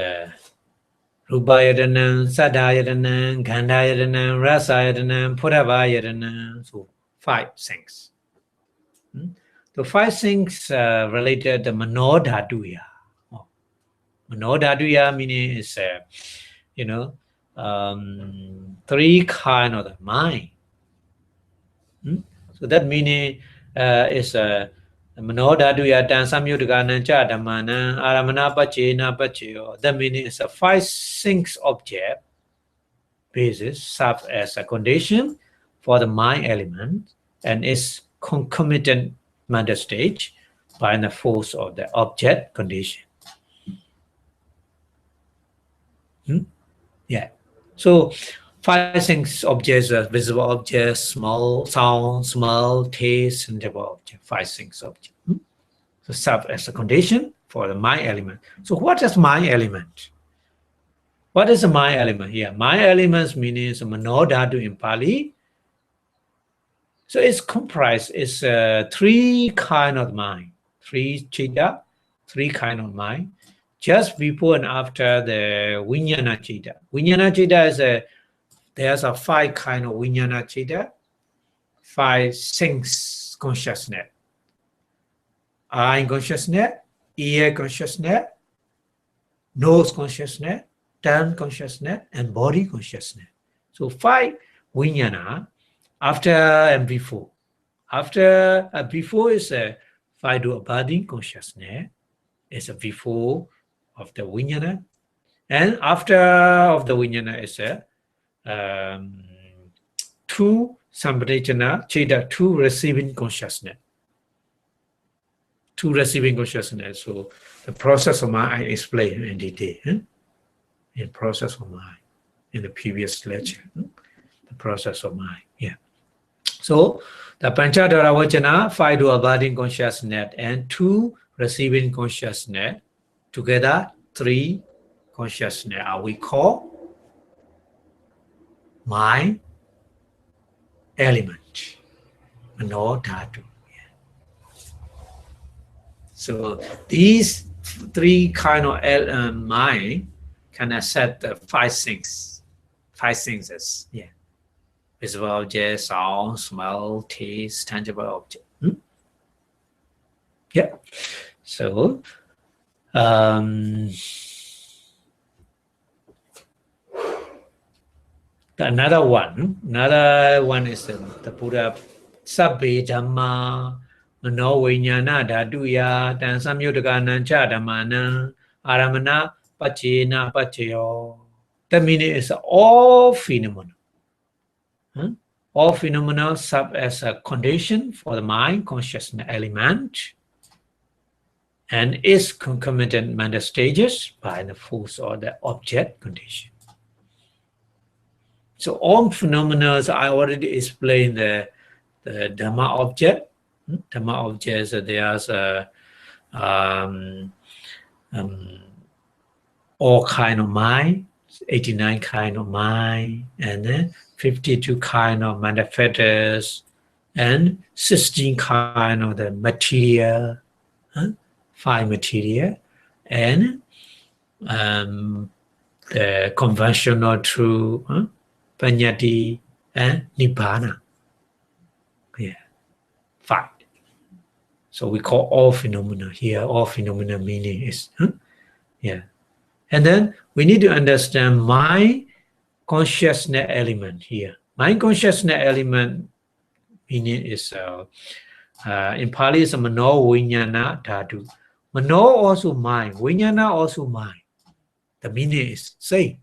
Rupayadanam, Sadayadanam, Gandhayadanam, Rasayadanam, Puravayadanam. So 5 things. The 5 things related to Manodhatuya. Manodhatuya meaning is, 3 kind of the mind. So that meaning is Manodhatuya tan samyuddhana cha dhammana aramana pachena pacheyo. That meaning is a 5 things object basis serve as a condition for the mind element and its concomitant mental stage by the force of the object condition. Yeah. So 5 things objects are visible objects, small sound, smell, taste, sensible object. 5 things object. So serve as a condition for the mind element. So what is mind element? What is a mind element here? Mind elements means manodhatu in Pali. So it's comprised, it's 3 kind of mind, 3 chitta, 3 kind of mind, just before and after the vijnana chitta. Vijnana chitta is there's a 5 kind of vijnana chitta, 5 things consciousness. Eye consciousness, ear consciousness, nose consciousness, tongue consciousness, and body consciousness. So 5 vijnana. After and before. After before is a 5 do abiding consciousness. It's a before of the vijnana. And after of the vijnana is a 2 Sampradana Cheda, 2 receiving consciousness. 2 receiving consciousness. So the process of mind I explained in detail. In process of mind in the previous lecture. The process of mind. Yeah. So the Panchadhara Vajana, 5 do abiding consciousness and 2 receiving consciousness. Together 3 consciousness are we call mind element. Mano dhatu. So these 3 kind of mind can accept the 5 things. 5 senses. Yeah. Visible object, sound, smell, taste, tangible object. Yeah. So another one is the Buddha Abhidhamma Mano Vijnana Dhatuya Tan Samyuddhaka Cha Dhammana Aramana Pachena Pachayo. That meaning is all phenomena. All phenomena serve as a condition for the mind consciousness element and its concomitant mental stages by the force or the object condition. So all phenomena I already explained the Dhamma object. Dhamma objects, there's all kind of mind, 89 kind of mind, and then 52 kind of manifestors, and 16 kind of the material, 5 material, and the conventional truth, Panyati, and Nibbana. Yeah, 5. So we call all phenomena here. All phenomena meaning is, yeah. And then we need to understand mind consciousness element here. Mind consciousness element meaning is in Pali is Mano Vijnana Dhatu. Mano also mind. Vijnana also mind. The meaning is same.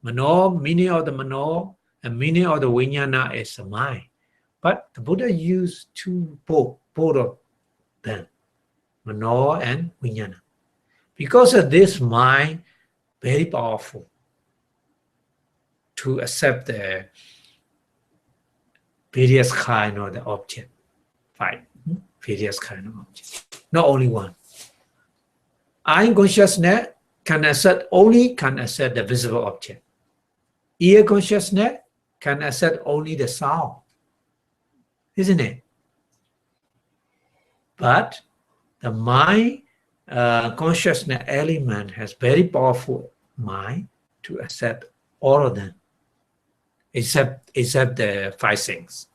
Mano, meaning of the Mano, and meaning of the Vijnana is the mind. But the Buddha used both of them, Mano and Vijnana. Because of this mind, very powerful to accept the various kind of the object. 5 various kind of object. Not only one. Eye consciousness can accept the visible object. Ear consciousness can accept only the sound. Isn't it? But the mind consciousness element has very powerful mind to accept all of them, except the 5 things.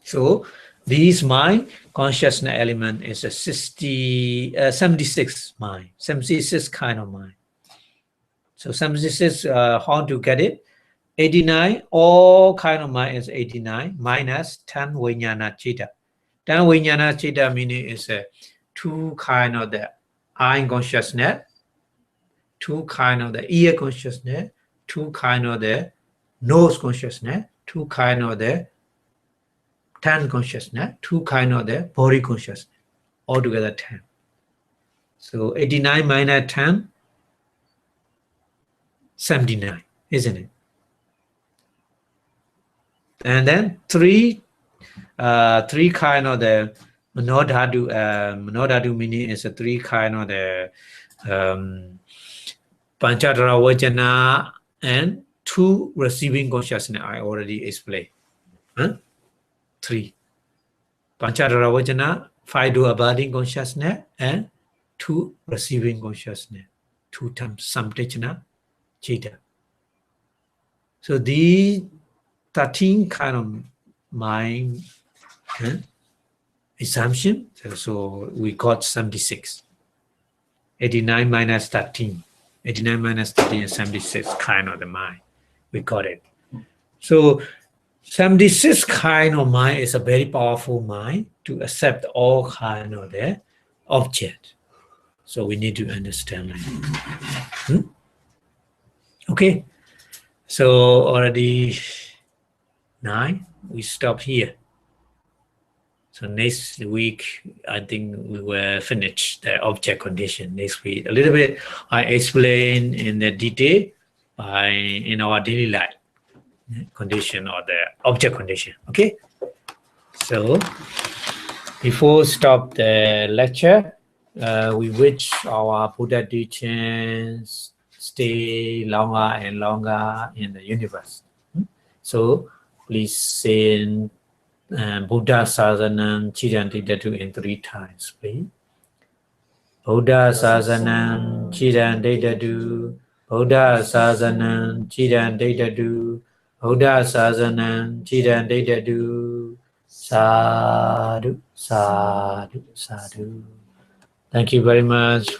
So these mind consciousness element is a 76 mind, 76 kind of mind. So 76, how to get it? 89, all kind of mind is 89 minus 10 Vijnana Chitta. 10 Vijnana Chitta meaning is 2 kind of the eye consciousness, 2 kind of the ear consciousness, 2 kind of the nose consciousness, 2 kind of the tongue consciousness, 2 kind of the body consciousness, altogether 10. So 89 minus 10, 79, isn't it? And then 3 kind of the Manodhatu meaning is 3 kind of the Panchadhara Vajana and 2 receiving consciousness I already explained. 3. Panchadhara Vajana, 5 do abiding consciousness and 2 receiving consciousness. 2 times Sampradana Chitta. So these 13 kind of mind assumption. So we got 76. 89 minus 13. 89 minus 13 is 76 kind of the mind. We got it. So 76 kind of mind is a very powerful mind to accept all kind of the object. So we need to understand that. Okay. So already 9. We stop here. So next week, I think we will finish the object condition next week. A little bit I explain in the detail in our daily life condition or the object condition. Okay. So before stop the lecture, we wish our Buddha teachings stay longer and longer in the universe. So please send Buddha Sasanam Chidanti Datu in 3 times, please. Buddha Sasanam Chidanti Datu, Buddha Sasanam Chidanti Datu, Buddha Sasanam Chidanti Datu. Sadhu, sadhu, sadhu. Thank you very much.